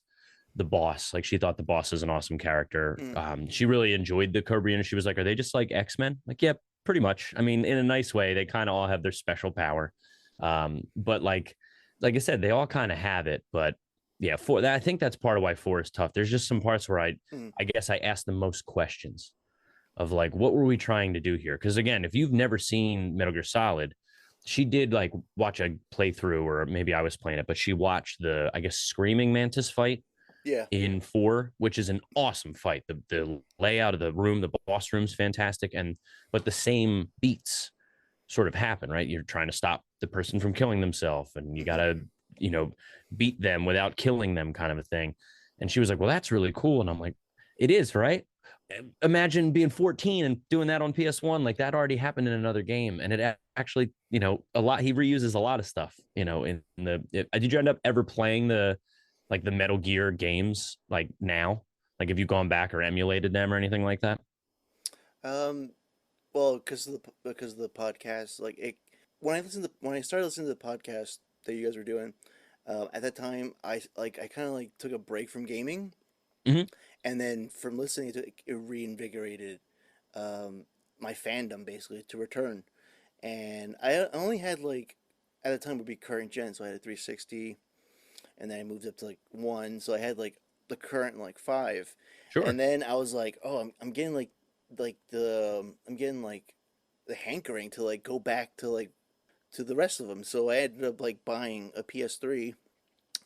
B: the boss. Like she thought the boss is an awesome character.
A: Mm,
B: She really enjoyed the Cobra, and she was like, "Are they just like X-Men?" Like, yeah, pretty much. I mean, in a nice way, they kind of all have their special power. But like I said, they all kind of have it. But yeah, for that, I think that's part of why 4 is tough. There's just some parts where
A: mm,
B: I guess I asked the most questions of like, what were we trying to do here? Because again, if you've never seen Metal Gear Solid, she did like watch a playthrough, or maybe I was playing it, but she watched the, I guess, Screaming Mantis fight
A: yeah.
B: in 4, which is an awesome fight. The layout of the room, the boss room's fantastic, and but the same beats sort of happen, right? You're trying to stop the person from killing themselves, and you
A: Hmm.
B: gotta, you know, beat them without killing them, kind of a thing. And she was like, "Well, that's really cool," and I'm like, "It is, right?" Imagine being 14 and doing that on PS1. Like that already happened in another game, and it actually, a lot. He reuses a lot of stuff. Did you end up ever playing the Metal Gear games like now? Like, have you gone back or emulated them or anything like that?
A: Um, well, because of the podcast, like it when I started listening to the podcast that you guys were doing, at that time I kind of like took a break from gaming,
B: Mm-hmm.
A: and then from listening to it, it reinvigorated um, my fandom basically to return. And I only had like at the time would be current gen, so I had a 360, and then I moved up to like one, so I had like the current like five, and
B: Sure.
A: then I was like, oh, I'm getting I'm getting like the hankering to like go back to like to the rest of them, so I ended up like buying a PS3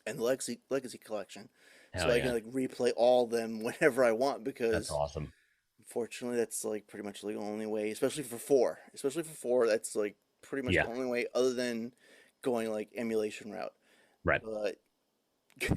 A: and the Legacy collection, so
B: Hell
A: I can
B: yeah,
A: like replay all of them whenever I want
B: that's
A: because
B: awesome.
A: unfortunately that's like pretty much the only way, especially for four, that's like pretty much
B: Yeah,
A: the only way other than going like emulation route.
B: right.
A: But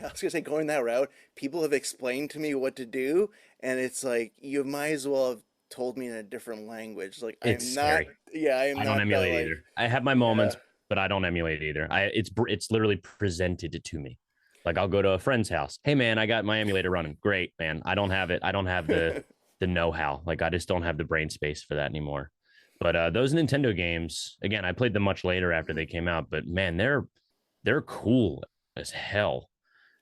A: I was gonna say going that route, people have explained to me what to do, and it's like you might as well have told me in a different language. Like I
B: It's
A: am not,
B: scary.
A: yeah, I am
B: I don't
A: not that
B: emulate
A: like,
B: either. I have my
A: yeah.
B: moments, but I don't emulate either. It's literally presented to me. Like I'll go to a friend's house. Hey man, I got my emulator running. Great, man. I don't have it. I don't have the know-how. Like I just don't have the brain space for that anymore. But those Nintendo games, again, I played them much later after they came out, but man, they're cool as hell.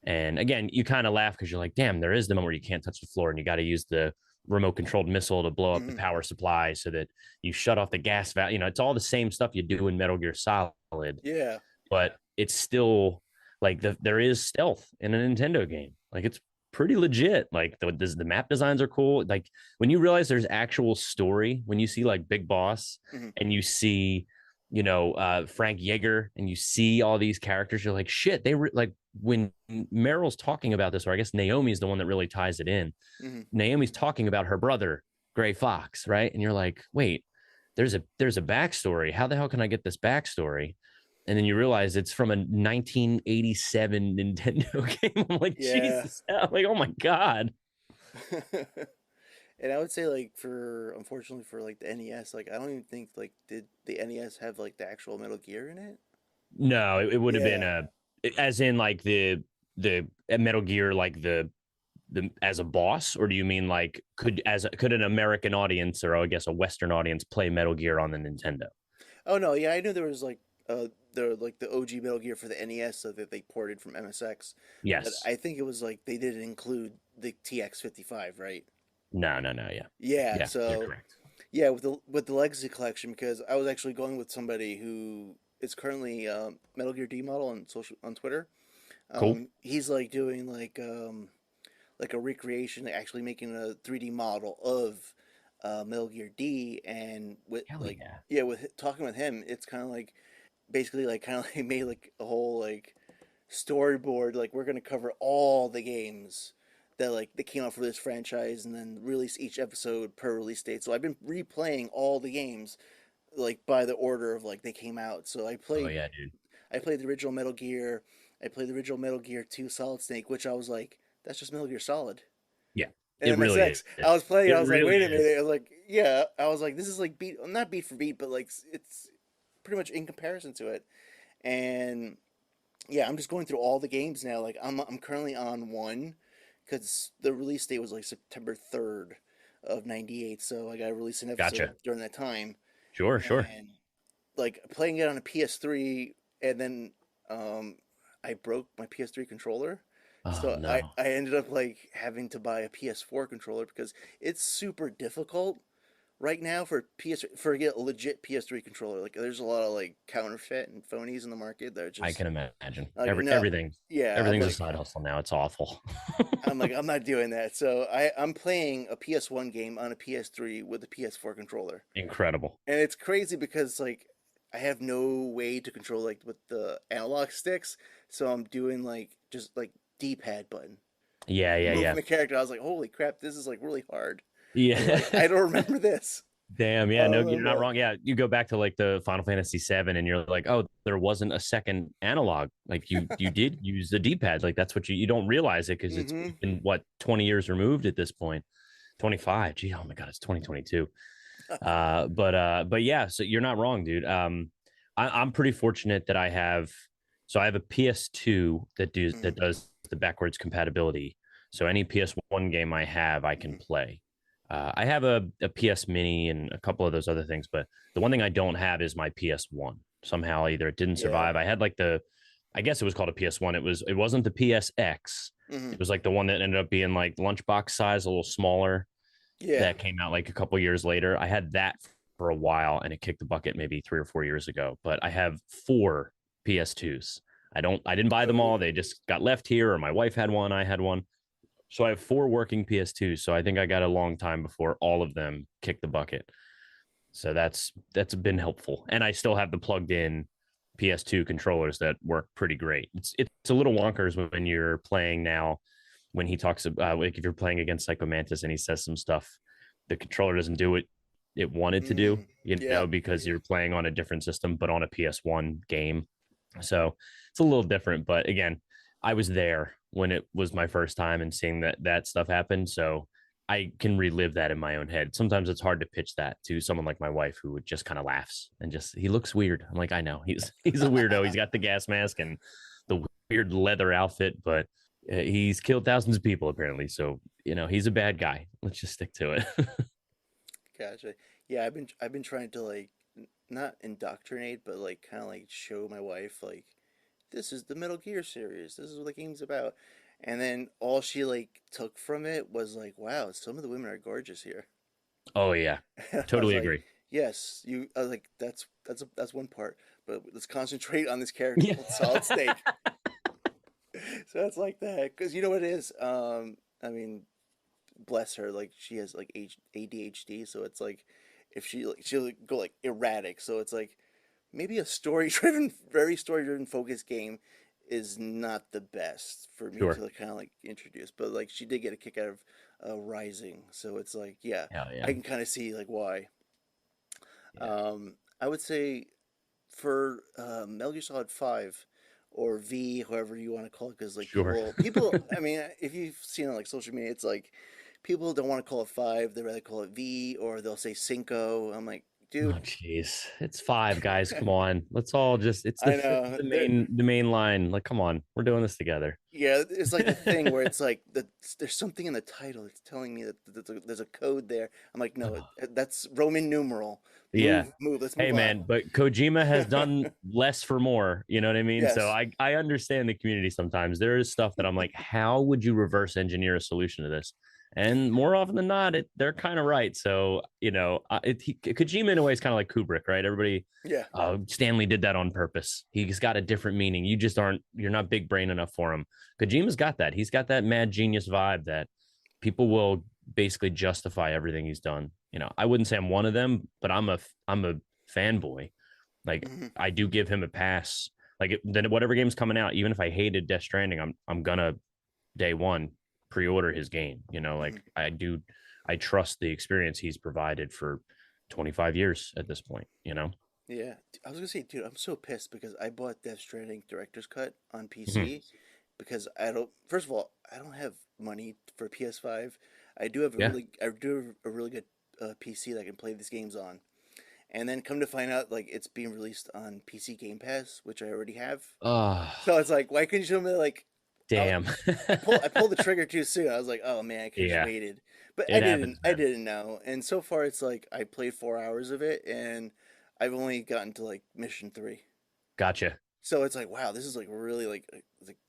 B: And again, you kind of laugh because you're like, damn, there is the moment where you can't touch the floor and you got to use the remote controlled missile to blow up the
A: Mhm.
B: power supply so that you shut off the gas valve. It's all the same stuff you do in Metal Gear Solid,
A: Yeah.
B: but it's still like there is stealth in a Nintendo game. Like it's pretty legit. Like the map designs are cool. Like when you realize there's actual story, when you see like Big Boss
A: Mhm.
B: and you see, Frank Yeager and you see all these characters, you're like, shit, like when Meryl's talking about this, or I guess Naomi's the one that really ties it in.
A: Mhm.
B: Naomi's talking about her brother, Gray Fox, right? And you're like, wait, there's a backstory. How the hell can I get this backstory? And then you realize it's from a 1987 Nintendo game. I'm like,
A: Yeah.
B: Jesus, I'm like, oh my god.
A: And I would say like for unfortunately for like the NES, like I don't even think like did the NES have like the actual Metal Gear in it?
B: No, it would have been
A: Yeah.
B: as in like the Metal Gear, like the as a boss, or do you mean like could an American audience, or I guess a Western audience, play Metal Gear on the Nintendo?
A: Oh no, yeah, I knew there was like the OG Metal Gear for the NES so that they ported from MSX, but
B: Yes.
A: I think it was like they didn't include the TX55, right?
B: No, no, no. Yeah,
A: Yeah,
B: yeah, you're
A: so
B: correct.
A: yeah, with the Legacy Collection, because I was actually going with somebody who is currently Metal Gear D model on Twitter.
B: Cool.
A: He's like doing like a recreation, like actually making a 3D model of Metal Gear D, and with
B: Hell
A: like
B: yeah.
A: yeah, with talking with him, it's kind of like basically like kind of like made like a whole like storyboard. Like we're gonna cover all the games that like that came out for this franchise, and then release each episode per release date. So I've been replaying all the games like by the order of like they came out. So
B: Oh yeah, dude.
A: I played the original Metal Gear. I played the original Metal Gear 2 Solid Snake, which I was like, that's just Metal Gear Solid.
B: Yeah,
A: And
B: it really
A: MSX, I
B: is.
A: was playing. I
B: It
A: was like,
B: really
A: wait a
B: is.
A: minute. I was like, yeah. I was like, this is like beat, not beat for beat, but like it's pretty much in comparison to it. And yeah, I'm just going through all the games now. Like I'm currently on one because the release date was like September 3rd of '98. So I got to release an episode
B: Gotcha.
A: during that time.
B: Sure, sure.
A: And like playing it on a PS3, and then um, I broke my PS3 controller.
B: Oh
A: So
B: no.
A: I ended up like having to buy a PS4 controller because it's super difficult right now for a legit PS3 controller. Like there's a lot of like counterfeit and phonies in the market that are
B: I
A: just
B: can imagine.
A: like no, yeah.
B: Everything's a side hustle now. It's awful.
A: I'm like I'm not doing that. So I'm playing a PS1 game on a PS3 with a PS4 controller.
B: Incredible.
A: And it's crazy because like I have no way to control like with the analog sticks, so I'm doing like just like D-pad button,
B: Yeah, yeah,
A: moving
B: yeah.
A: the character. I was like, holy crap, this is like really hard. I'm
B: Yeah.
A: like, I don't remember this.
B: Damn, yeah, no,
A: Oh
B: you're not
A: no.
B: wrong. Yeah, you go back to like the Final Fantasy VII, and you're like, oh, there wasn't a second analog. Like you did use the D-pad. Like that's what you don't realize it because it's
A: Mm-hmm.
B: been what 20 years removed at this point. 25. Gee, oh my god, it's 2022. But yeah, so you're not wrong, dude. I'm pretty fortunate that I have a PS2
A: Mm-hmm.
B: that does the backwards compatibility. So any PS1 game I have, I can
A: Mm-hmm.
B: play. I have a PS Mini and a couple of those other things, but the one thing I don't have is my PS1. Somehow, either it didn't
A: Yeah.
B: survive. I had like I guess it was called a PS1. It wasn't the PSX.
A: Mm-hmm.
B: It was like the one that ended up being like lunchbox size, a little smaller.
A: Yeah.
B: That came out like a couple years later. I had that for a while, and it kicked the bucket maybe 3 or 4 years ago. But I have four PS2s. I didn't buy them all.
A: Oh.
B: They just got left here, or my wife had one. I had one. So I have four working PS2s. So I think I got a long time before all of them kicked the bucket. So that's been helpful. And I still have the plugged in PS2 controllers that work pretty great. It's a little wonkers when you're playing now. When he talks about like if you're playing against Psycho Mantis and he says some stuff, the controller doesn't do what it wanted to do,
A: Mm. Yeah.
B: because you're playing on a different system, but on a PS1 game. So it's a little different. But again, I was there when it was my first time and seeing that stuff happen. So I can relive that in my own head. Sometimes it's hard to pitch that to someone like my wife who would just kind of laughs and just he looks weird. I'm like, I know he's a weirdo. He's got the gas mask and the weird leather outfit, but he's killed thousands of people apparently. So he's a bad guy. Let's just stick to it.
A: Gotcha. Yeah, I've been trying to like not indoctrinate, but like kind of like show my wife like this is the Metal Gear series. This is what the game's about. And then all she like took from it was like, wow, some of the women are gorgeous here.
B: Oh yeah,
A: And I was
B: totally
A: like,
B: agree.
A: yes, you. I was like, that's one part, but let's concentrate on this character
B: Yeah,
A: called Solid Snake. So it's like that because you know what it is. I mean, bless her, like she has like ADHD, so it's like if she'll like, go like erratic. So it's like maybe a story driven, very story driven focused game is not the best for me to
B: sure.
A: like, kind of like introduce. But like she did get a kick out of Rising, so it's like yeah,
B: Hell
A: I
B: yeah.
A: can kind of see like why.
B: Yeah.
A: I would say for Metal Gear Solid 5 or V, however you want to call it, because like
B: Sure.
A: I mean, if you've seen it on like social media, it's like people don't want to call it 5, they rather call it V, or they'll say Cinco. I'm like,
B: Oh
A: dude,
B: jeez. It's five guys. Come on. Let's all just it's
A: I know.
B: the main line. Like, come on. We're doing this together.
A: Yeah, it's like the thing where it's like there's something in the title that's telling me that there's a code there. I'm like, no, that's Roman numeral.
B: Yeah.
A: Move. Let's
B: Hey
A: move on.
B: man, but Kojima has done less for more. You know what I mean? So
A: Yes.
B: I understand the community sometimes. There is stuff that I'm like, how would you reverse engineer a solution to this? And more often than not, they're kind of right. So Kojima in a way is kind of like Kubrick, right? Everybody,
A: Yeah.
B: Stanley did that on purpose. He's got a different meaning. You're not big brain enough for him. Kojima's got that. He's got that mad genius vibe that people will basically justify everything he's done. I wouldn't say I'm one of them, but I'm a fanboy. Like
A: Hmm.
B: I do give him a pass Then whatever game's coming out, even if I hated Death Stranding, I'm gonna day one pre-order his game.
A: Mhm.
B: I trust the experience he's provided for 25 years at this point.
A: Yeah, I was gonna say, dude, I'm so pissed because I bought Death Stranding Director's Cut on
B: Mhm.
A: PC because I don't. First of all, I don't have money for PS5.
B: Yeah.
A: I do have a really good PC that I can play these games on. And then come to find out, like it's being released on PC Game Pass, which I already have.
B: Oh,
A: So it's like, why couldn't you tell me like, I,
B: damn.
A: I pulled the trigger too soon. I was like, oh man, I could have just
B: Yeah,
A: waited. But
B: it happens,
A: I
B: man.
A: didn't know. And so far, it's like I played 4 hours of it, and I've only gotten to like mission 3.
B: Gotcha.
A: So it's like, wow, this is like really like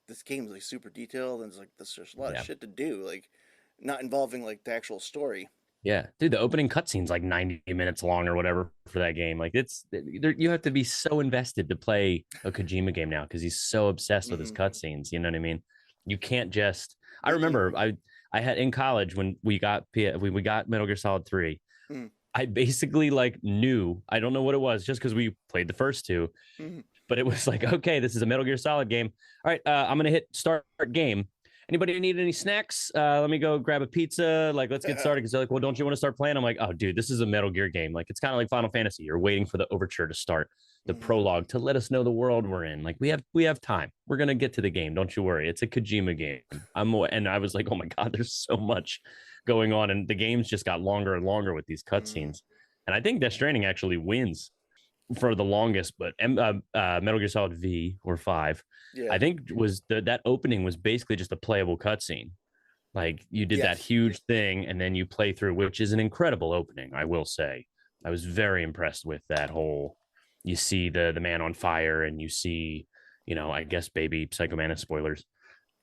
A: this game is like super detailed, and it's like there's just a lot of
B: Yeah.
A: shit to do, like not involving like the actual story.
B: Yeah, dude, the opening cutscene's like 90 minutes long or whatever for that game. Like you have to be so invested to play a Kojima game now because he's so obsessed with his
A: Hmm.
B: cutscenes. You know what I mean? You can't just. I
A: Mm-mm.
B: remember I had in college when we got Metal Gear Solid 3.
A: Mm-mm.
B: I basically like knew, I don't know what it was, just because we played the first two,
A: Mm-mm.
B: but it was like, okay, this is a Metal Gear Solid game. All right, I'm gonna hit start game. Anybody need any snacks? Let me go grab a pizza. Like, let's get started. Because they're like, well, don't you want to start playing? I'm like, oh, dude, this is a Metal Gear game. Like, it's kind of like Final Fantasy. You're waiting for the overture to start, the
A: Mm-hmm.
B: prologue to let us know the world we're in. Like, we have time. We're gonna get to the game. Don't you worry. It's a Kojima game. And I was like, oh my god, there's so much going on, and the games just got longer and longer with these
A: Mm-hmm.
B: cutscenes. And I think Death Stranding actually wins for the longest, but Metal Gear Solid V or 5, I
A: Yeah.
B: think was that opening was basically just a playable cutscene. Like you did that
A: Yes.
B: huge thing, and then you play through, which is an incredible opening. I will say, I was very impressed with that whole. You see the man on fire, and you see, I guess baby Psycho Mantis spoilers,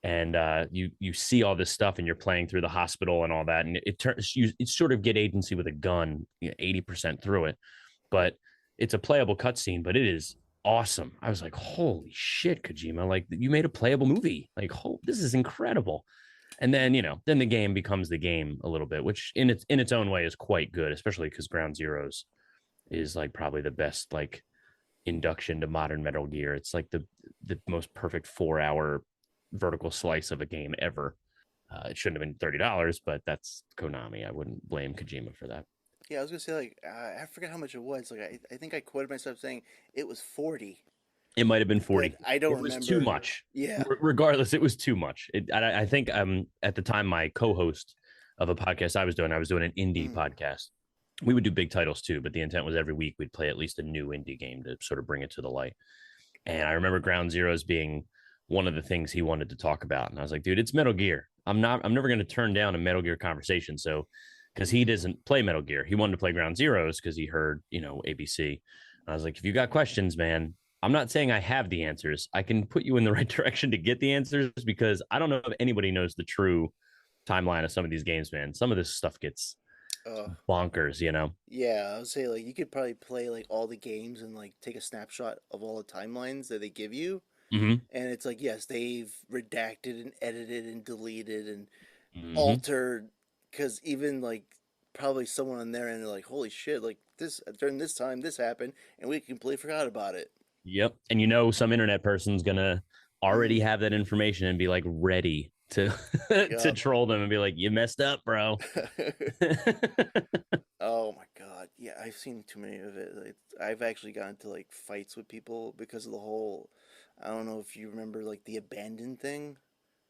B: and you see all this stuff, and you're playing through the hospital and all that, and it turns you sort of get agency with a gun 80% through it, but it's a playable cutscene, but it is awesome. I was like, holy shit, Kojima! Like you made a playable movie. Like, this is incredible. And then then the game becomes the game a little bit, which in its own way is quite good, especially because Ground Zeroes is like probably the best like induction to modern Metal Gear. It's like the most perfect 4 hour vertical slice of a game ever. It shouldn't have been $30, but that's Konami. I wouldn't blame Kojima for that.
A: Yeah, I was gonna say like I forget how much it was. Like I think I quoted myself saying it was 40,
B: It might have been
A: but
B: 40.
A: I don't
B: It was too
A: remember.
B: much.
A: Yeah.
B: Regardless, it was too much. I think at the time my co-host of a podcast I was doing an indie
A: Mm.
B: podcast. We would do big titles too, but the intent was every week we'd play at least a new indie game to sort of bring it to the light. And I remember Ground Zeroes being one of the things he wanted to talk about. And I was like, dude, it's Metal Gear. I'm never going to turn down a Metal Gear conversation. So, because he doesn't play Metal Gear, he wanted to play Ground Zeroes because he heard, ABC. And I was like, if you got questions, man, I'm not saying I have the answers. I can put you in the right direction to get the answers because I don't know if anybody knows the true timeline of some of these games, man. Some of this stuff gets
A: Uh,
B: bonkers.
A: yeah, I would say like you could probably play like all the games and like take a snapshot of all the timelines that they give you,
B: Mm-hmm.
A: and it's like yes, they've redacted and edited and deleted and
B: Mm-hmm.
A: altered because even like probably someone on their end are like, holy shit, like this during this time this happened and we completely forgot about it.
B: Yep. And some internet person's gonna already
A: Mm,
B: have that information and be like ready to to
A: yup.
B: troll them and be like, you messed up, bro.
A: Oh my god. Yeah, I've seen too many of it. Like, I've actually gotten into like fights with people because of the whole I don't know if you remember like the abandoned thing.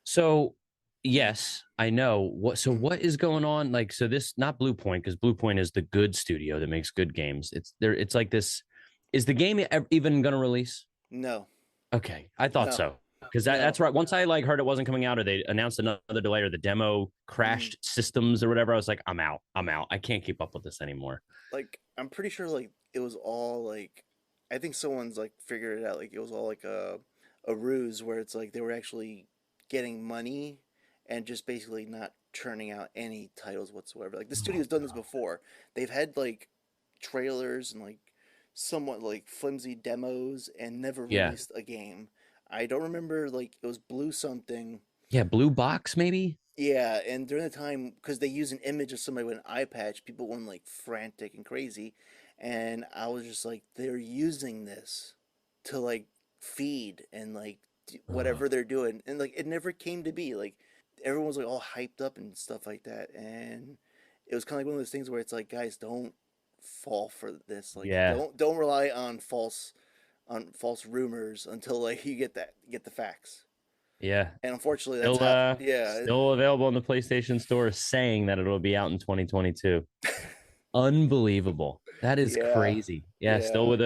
B: So
A: Mm,
B: yes, I know.
A: mm.
B: What is going on? Like, so this not Blue Point, because Blue Point is the good studio that makes good games. It's there, it's like this. Is the game even gonna release?
A: No.
B: Okay, I thought
A: No.
B: so. Because
A: No.
B: that's right. Once I like heard it wasn't coming out, or they announced another delay, or the demo
A: Mm.
B: crashed systems or whatever, I was like, I'm out. I'm out. I can't keep up with this anymore.
A: Like I'm pretty sure like it was all like I think someone's like figured it out like it was all like a ruse where it's like they were actually getting money and just basically not churning out any titles whatsoever. Like the
B: Oh
A: studio's done this
B: god.
A: before. They've had like trailers and like somewhat like flimsy demos and never
B: Yeah.
A: released a game. I don't remember like it was Blue something.
B: Yeah, Blue Box maybe?
A: Yeah, and during the time, because they use an image of somebody with an eye patch, people went like frantic and crazy, and I was just like, they're using this to like feed and like
B: Ugh.
A: whatever they're doing, and like it never came to be. Like everyone was like all hyped up and stuff like that, and it was kind of like one of those things where it's like, guys, don't fall for this. Like
B: Yeah,
A: don't rely on false rumors until like you get the facts.
B: yeah.
A: And unfortunately, that's
B: Still,
A: happened. Yeah,
B: still available in the PlayStation Store, saying that it'll be out in 2022. Unbelievable. That is
A: yeah,
B: crazy. Yeah, still
A: yeah,
B: with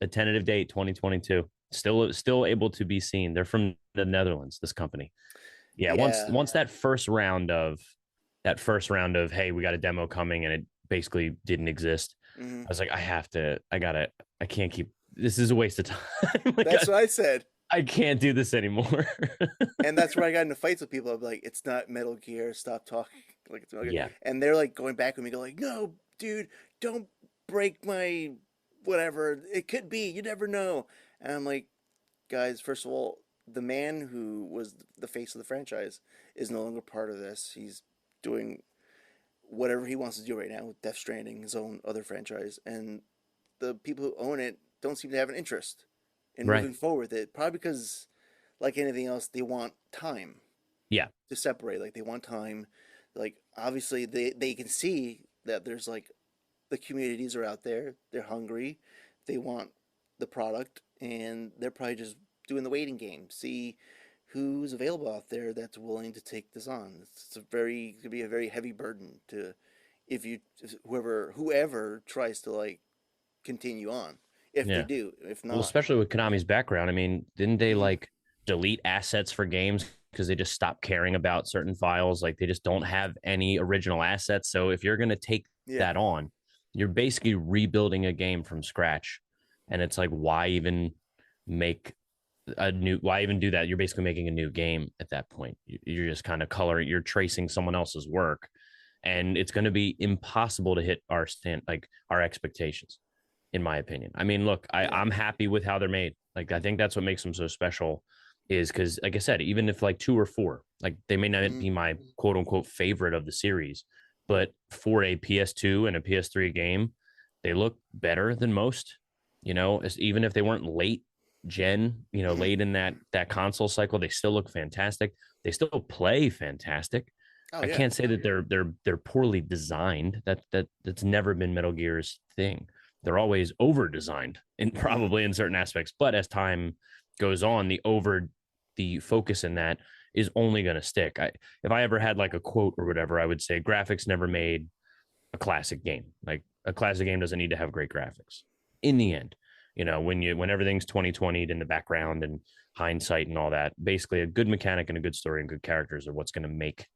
B: a tentative date, 2022. Still able to be seen. They're from the Netherlands, this company. Yeah,
A: yeah.
B: once that first round of hey, we got a demo coming and it basically didn't exist.
A: Hmm.
B: I was like, I can't keep this is a waste of time. Like
A: That's what I said.
B: I can't do this anymore.
A: And that's where I got into fights with people. I'm like, it's not Metal Gear. Stop talking like it's Metal Gear.
B: Yeah.
A: And they're like going back with me, go like, no, dude, don't break my whatever. It could be. You never know. And I'm like, guys, first of all, the man who was the face of the franchise is no longer part of this. He's doing whatever he wants to do right now with Death Stranding, his own other franchise, and the people who own it don't seem to have an interest in
B: Right.
A: moving forward with it. Probably because, like anything else, they want time
B: Yeah.
A: to separate. Like they want time. Like obviously they can see that there's like the communities are out there. They're hungry. They want the product, and they're probably just doing the waiting game. See who's available out there that's willing to take this on. It's a very it could be a very heavy burden to if you whoever tries to like continue on. If they
B: Yeah.
A: do, if
B: Well,
A: not.
B: especially with Konami's background. I mean, didn't they
A: Hmm.
B: like delete assets for games because they just stopped caring about certain files? Like they just don't have any original assets. So if you're going to take
A: Yeah.
B: that on, you're basically rebuilding a game from scratch. And it's like, make why even do that? You're basically making a new game at that point. You're just kind of coloring, you're tracing someone else's work. And it's going to be impossible to hit our expectations in my opinion. I mean, look,
A: Yeah.
B: I'm happy with how they're made. Like, I think that's what makes them so special is because, like I said, even if like two or four, like they may not
A: Hmm.
B: be my quote unquote favorite of the series, but for a PS2 and a PS3 game, they look better than most, even if they weren't late gen,
A: Hmm.
B: late in that console cycle, they still look fantastic. They still play fantastic.
A: Oh
B: I
A: yeah.
B: can't say that they're poorly designed. That's never been Metal Gear's thing. They're always over designed and
A: Hmm.
B: probably in certain aspects, but as time goes on, the focus in that is only going to stick. If I ever had like a quote or whatever, I would say graphics never made a classic game. Like a classic game doesn't need to have great graphics in the end. When everything's 2020 in the background and hindsight and all that, basically a good mechanic and a good story and good characters are what's going to make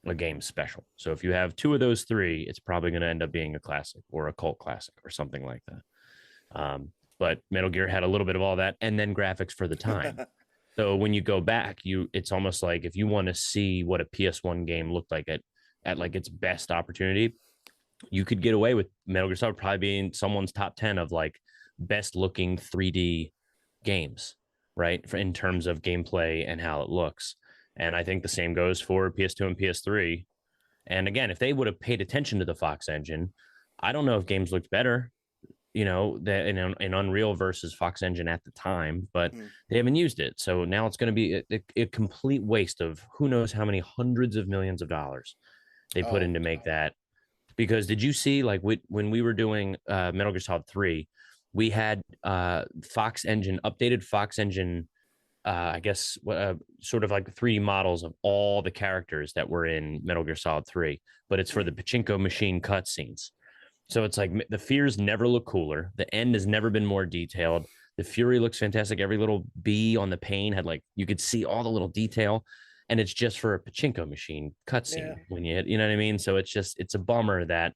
B: a game special. So if you have two of those three, it's probably going to end up being a classic or a cult classic or something like that. But Metal Gear had a little bit of all that, and then graphics for the time. So when you go back, it's almost like if you want to see what a PS1 game looked like at like its best opportunity, you could get away with Metal Gear Solid probably being someone's top 10 of like best looking 3D games, right? In terms of gameplay and how it looks. And I think the same goes for PS2 and PS3. And again, if they would have paid attention to the Fox engine, I don't know if games looked better, that in Unreal versus Fox engine at the time, but
A: Hmm.
B: they haven't used it. So now it's going to be a complete waste of who knows how many hundreds of millions of dollars they put
A: Oh.
B: in to make that. Because did you see like when we were doing Metal Gear Solid 3, we had updated Fox engine I guess sort of like 3D models of all the characters that were in Metal Gear Solid 3, but it's for
A: Hmm.
B: the pachinko machine cutscenes. So it's like the fears never look cooler. The end has never been more detailed. The Fury looks fantastic. Every little bee on the pane had like you could see all the little detail, and it's just for a pachinko machine
A: Yeah.
B: cutscene when you know what I mean. So it's a bummer that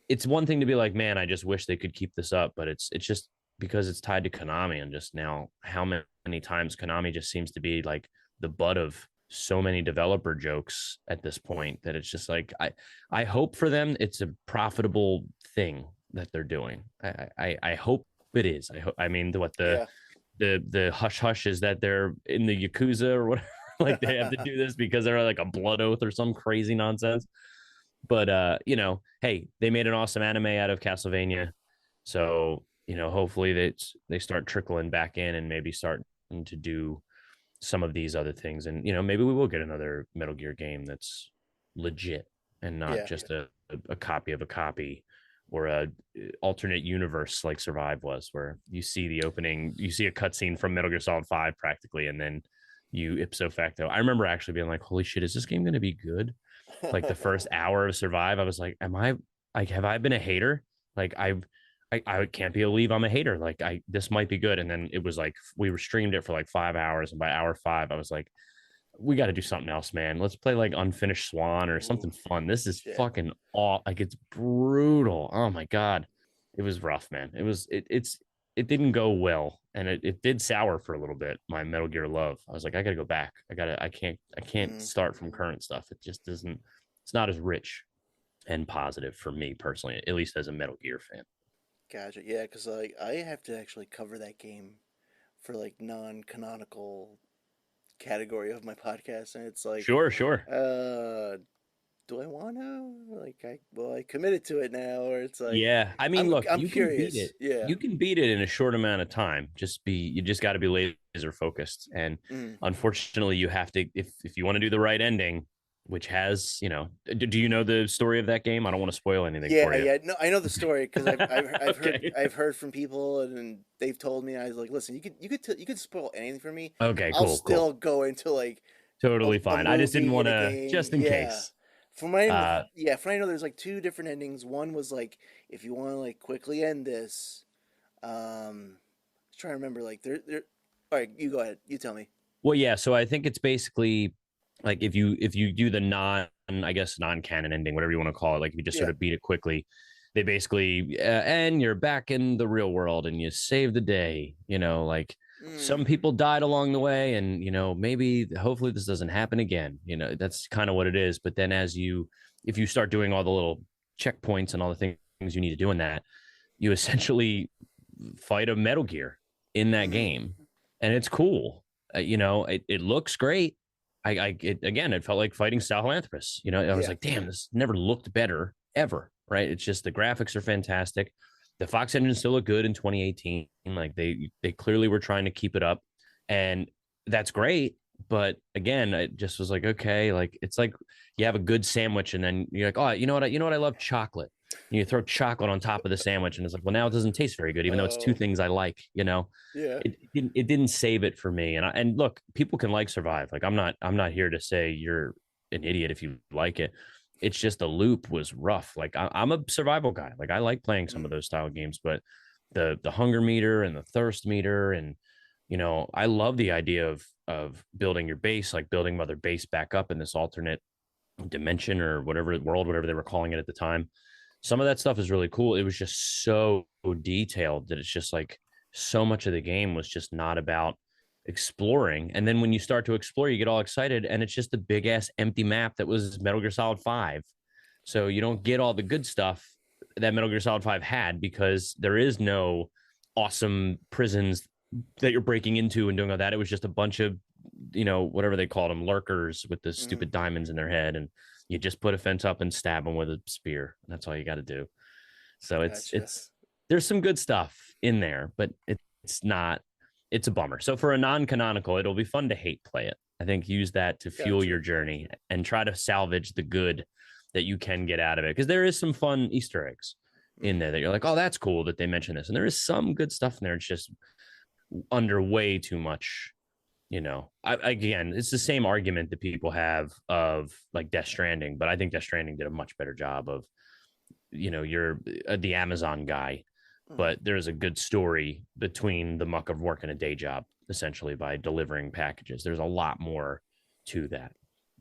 B: it's one thing to be like, man, I just wish they could keep this up, but it's just because it's tied to Konami and just now how many times Konami just seems to be like the butt of so many developer jokes at this point that it's just like I hope for them it's a profitable thing that they're doing. I hope it is. I mean what
A: Yeah.
B: the hush hush is that they're in the Yakuza or whatever. Like they have to do this because they're like a blood oath or some crazy nonsense. But hey, they made an awesome anime out of Castlevania. So, hopefully they start trickling back in and maybe start to do some of these other things. And, you know, maybe we will get another Metal Gear game that's legit and not
A: Yeah.
B: just a copy of a copy, or a alternate universe like Survive was, where you see the opening, you see a cutscene from Metal Gear Solid 5 practically, and then you ipso facto. I remember actually being like, holy shit, is this game going to be good? Like the first hour of Survive, I was like, am I like, have I been a hater? Like I can't believe I'm a hater. Like this might be good. And then it was like we were streamed it for like 5 hours, and by hour 5, I was like, we got to do something else, man. Let's play like Unfinished Swan or
A: Ooh,
B: something fun. This is
A: shit.
B: fucking all like, it's brutal. Oh my god, it was rough, man. It didn't go well, and it did sour for a little bit. My Metal Gear love. I was like, I gotta go back. I can't
A: Mm,
B: start from current stuff. It just doesn't. It's not as rich and positive for me personally, at least as a Metal Gear fan.
A: gotcha. Yeah, because like I have to actually cover that game for like non-canonical category of my podcast, and it's like,
B: Sure, sure.
A: uh, do I want to? Like, I committed to it now, or it's like,
B: Yeah, I mean, look,
A: I'm
B: you can beat
A: curious.
B: it.
A: Yeah.
B: You can beat it in a short amount of time. You just got to be laser focused. And
A: Mm.
B: unfortunately, you have to, if you want to do the right ending, which has, you know, do you know the story of that game? I don't want to spoil anything for
A: Yeah,
B: you.
A: yeah. No, I know the story because
B: Okay.
A: I've heard from people, and they've told me. I was like, listen, you could spoil anything for me.
B: Okay,
A: I'll
B: cool, cool.
A: still go into like
B: Totally
A: a
B: fine. I just didn't
A: movie
B: want
A: in a
B: to,
A: game.
B: just in
A: Yeah.
B: case.
A: From what I know,
B: Uh,
A: yeah, from what I know, there's like two different endings. One was like, if you want to like quickly end this, I was trying to remember. Like, there. All right, you go ahead. You tell me.
B: well, yeah. So I think it's basically like if you do the I guess non canon ending, whatever you want to call it, like if you just sort
A: Yeah.
B: of beat it quickly, they basically and you're back in the real world and you save the day. You know, like some
A: Mm.
B: people died along the way, and you know maybe hopefully this doesn't happen again. You know, that's kind of what it is. But then if you start doing all the little checkpoints and all the things you need to do in that, you essentially fight a Metal Gear in that
A: Mm-hmm.
B: game, and it's cool. You know, it looks great. Again, it felt like fighting Sahelanthropus. You know, I was
A: Yeah.
B: like, damn, this never looked better ever. Right? It's just the graphics are fantastic. The Fox engine still look good in 2018. Like they clearly were trying to keep it up, and that's great. But again, it just was like, okay, like it's like you have a good sandwich, and then you're like, oh, you know what, I love chocolate. And you throw chocolate on top of the sandwich, and it's like, well, now it doesn't taste very good, even though it's two
A: Oh.
B: things I like. You know,
A: Yeah.
B: it didn't save it for me. And look, people can like Survive. Like I'm not here to say you're an idiot if you like it. It's just the loop was rough. Like I'm a survival guy. Like I like playing some of
A: Mm.
B: those style games, but the hunger meter and the thirst meter, and you know, I love the idea of building your base, like building Mother Base back up in this alternate dimension or whatever world, whatever they were calling it at the time. Some of that stuff is really cool. It was just so detailed that it's just like so much of the game was just not about exploring. And then when you start to explore, you get all excited, and it's just a big ass empty map that was Metal Gear Solid 5. So you don't get all the good stuff that Metal Gear Solid 5 had, because there is no awesome prisons that you're breaking into and doing all that. It was just a bunch of, you know, whatever they called them, lurkers with the
A: Mm.
B: stupid diamonds in their head, and you just put a fence up and stab them with a spear. That's all you got to do. So
A: Gotcha.
B: it's there's some good stuff in there, but it's not. It's a bummer. So for a non-canonical, it'll be fun to hate play it. I think use that to fuel
A: Gotcha.
B: your journey and try to salvage the good that you can get out of it, because there is some fun Easter eggs in
A: Mm.
B: there that you're like, oh, that's cool that they mentioned this, and there is some good stuff in there. It's just under way too much. You know, again, it's the same argument that people have of like Death Stranding, but I think Death Stranding did a much better job of, you know, you're the Amazon guy,
A: Mm.
B: but there's a good story between the muck of work and a day job, essentially, by delivering packages. There's a lot more to that.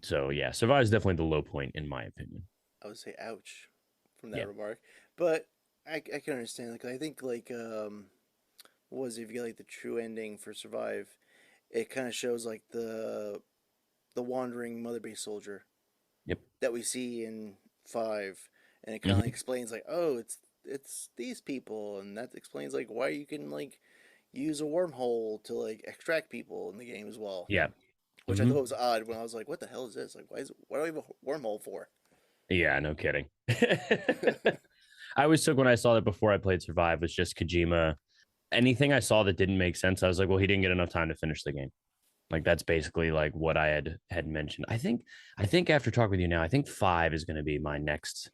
B: So yeah, Survive is definitely the low point in my opinion.
A: I would say ouch from that
B: Yeah.
A: remark, but I can understand. Like I think like what was it, if you get like the true ending for Survive, it kind of shows like the wandering mother base soldier
B: Yep.
A: that we see in 5, and it kind of like
B: Mm-hmm.
A: explains like, oh, it's these people, and that explains like why you can like use a wormhole to like extract people in the game as well,
B: Yeah.
A: which I
B: Mm-hmm.
A: thought was odd when I was like, what the hell is this? Like, why do I have a wormhole for?
B: Yeah. No kidding. I always took when I saw that before I played Survive was just Kojima anything I saw that didn't make sense, I was like, well, he didn't get enough time to finish the game. Like that's basically like what I had mentioned. I think after talking with you now, I think 5 is going to be my next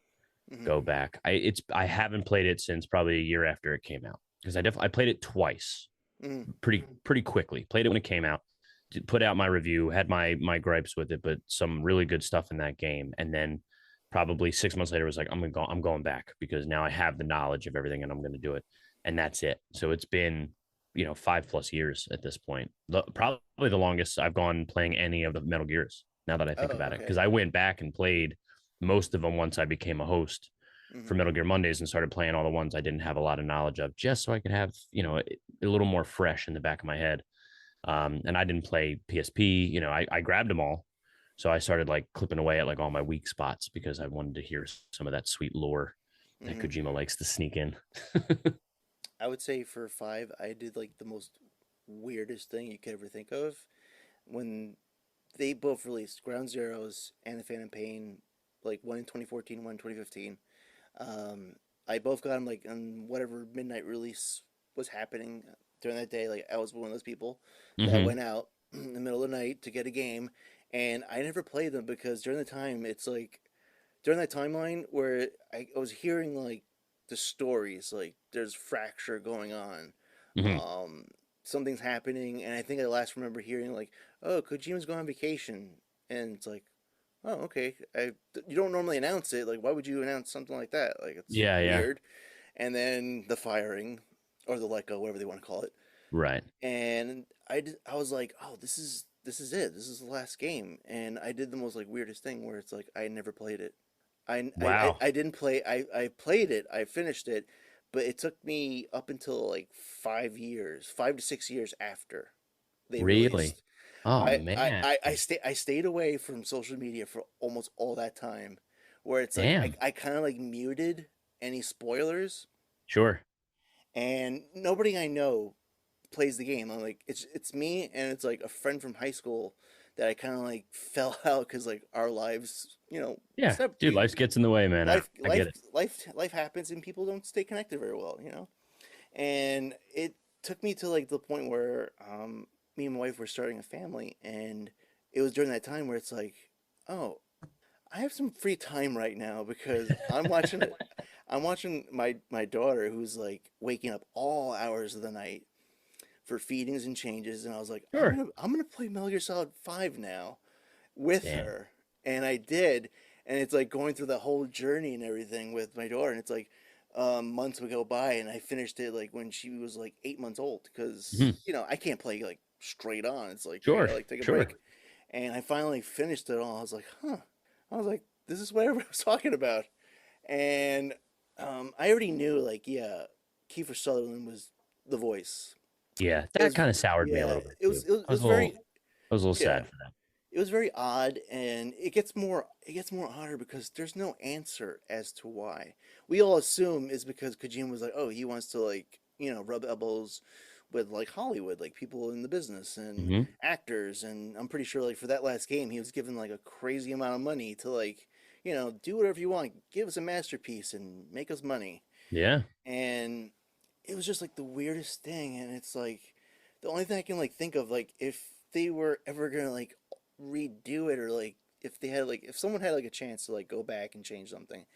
A: Hmm.
B: go back. I haven't played it since probably a year after it came out because I played it twice,
A: Hmm.
B: pretty quickly. Played it when it came out, put out my review, had my gripes with it, but some really good stuff in that game. And then probably 6 months later was like, I'm going back because now I have the knowledge of everything and I'm gonna do it. And that's it. So it's been 5+ years at this point. Probably the longest I've gone playing any of the Metal Gears. Now that I think
A: Oh,
B: about it, because
A: okay.
B: I went back and played most of them once I became a host for
A: Hmm.
B: Metal Gear Mondays and started playing all the ones I didn't have a lot of knowledge of, just so I could have a little more fresh in the back of my head. And I didn't play PSP. I grabbed them all, so I started like clipping away at like all my weak spots because I wanted to hear some of that sweet lore that
A: Hmm.
B: Kojima likes to sneak in.
A: I would say for 5, I did like the most weirdest thing you could ever think of when they both released Ground Zeroes and The Phantom Pain, like one in 2014, one in 2015. Um, I both got them like on whatever midnight release was happening during that day. Like I was one of those people that
B: Mm-hmm.
A: went out in the middle of the night to get a game, and I never played them because during the time it's like during that timeline where I was hearing like the stories, like there's fracture going on,
B: Mm-hmm.
A: um, something's happening, and I think I last remember hearing like, oh, Kojima's going on vacation, and it's like, oh, okay. You don't normally announce it. Like, why would you announce something like that? Like, it's
B: Yeah, yeah,
A: weird. And then the firing, or the let go, whatever they want to call it.
B: right.
A: And I was like, oh, this is it. This is the last game. And I did the most like weirdest thing where it's like I never played it.
B: Wow,
A: I didn't play. I played it. I finished it, but it took me up until like 5 years, 5 to 6 years after they
B: really?
A: released.
B: Oh man,
A: I stayed away from social media for almost all that time, where it's like
B: damn.
A: I kind of like muted any spoilers,
B: Sure.
A: and nobody I know plays the game. I'm like it's me and it's like a friend from high school that I kind of like fell out because like our lives,
B: Yeah,
A: step
B: dude, life gets in the way, man. I get it.
A: life happens and people don't stay connected very well. And it took me to like the point where me and my wife were starting a family, and it was during that time where it's like, oh, I have some free time right now because I'm watching my daughter who's like waking up all hours of the night for feedings and changes, and I was like,
B: Sure.
A: I'm gonna play Metal Gear Solid 5 now with
B: Damn.
A: her, and I did, and it's like going through the whole journey and everything with my daughter, and it's like months would go by, and I finished it like when she was like 8 months old, because
B: Mhm.
A: I can't play like straight on. It's like I
B: Sure.
A: gotta like take a
B: Sure.
A: break, and I finally finished it all. I was like, huh. I was like, this is what everybody was talking about, and I already knew like yeah, Kiefer Sutherland was the voice.
B: Yeah,
A: It
B: that
A: was
B: kind of soured me a
A: yeah,
B: little bit too.
A: it was very
B: I was a little
A: yeah,
B: sad for that.
A: it was very odd, and it gets more odder because there's no answer as to why. We all assume is because Kojima was like, oh, he wants to like rub elbows with like Hollywood, like people in the business and
B: Hmm.
A: actors, and I'm pretty sure like for that last game he was given like a crazy amount of money to like do whatever you want, give us a masterpiece and make us money,
B: Yeah.
A: and it was just like the weirdest thing, and it's like the only thing I can like think of like if they were ever gonna like redo it, or like if they had like if someone had like a chance to like go back and change something,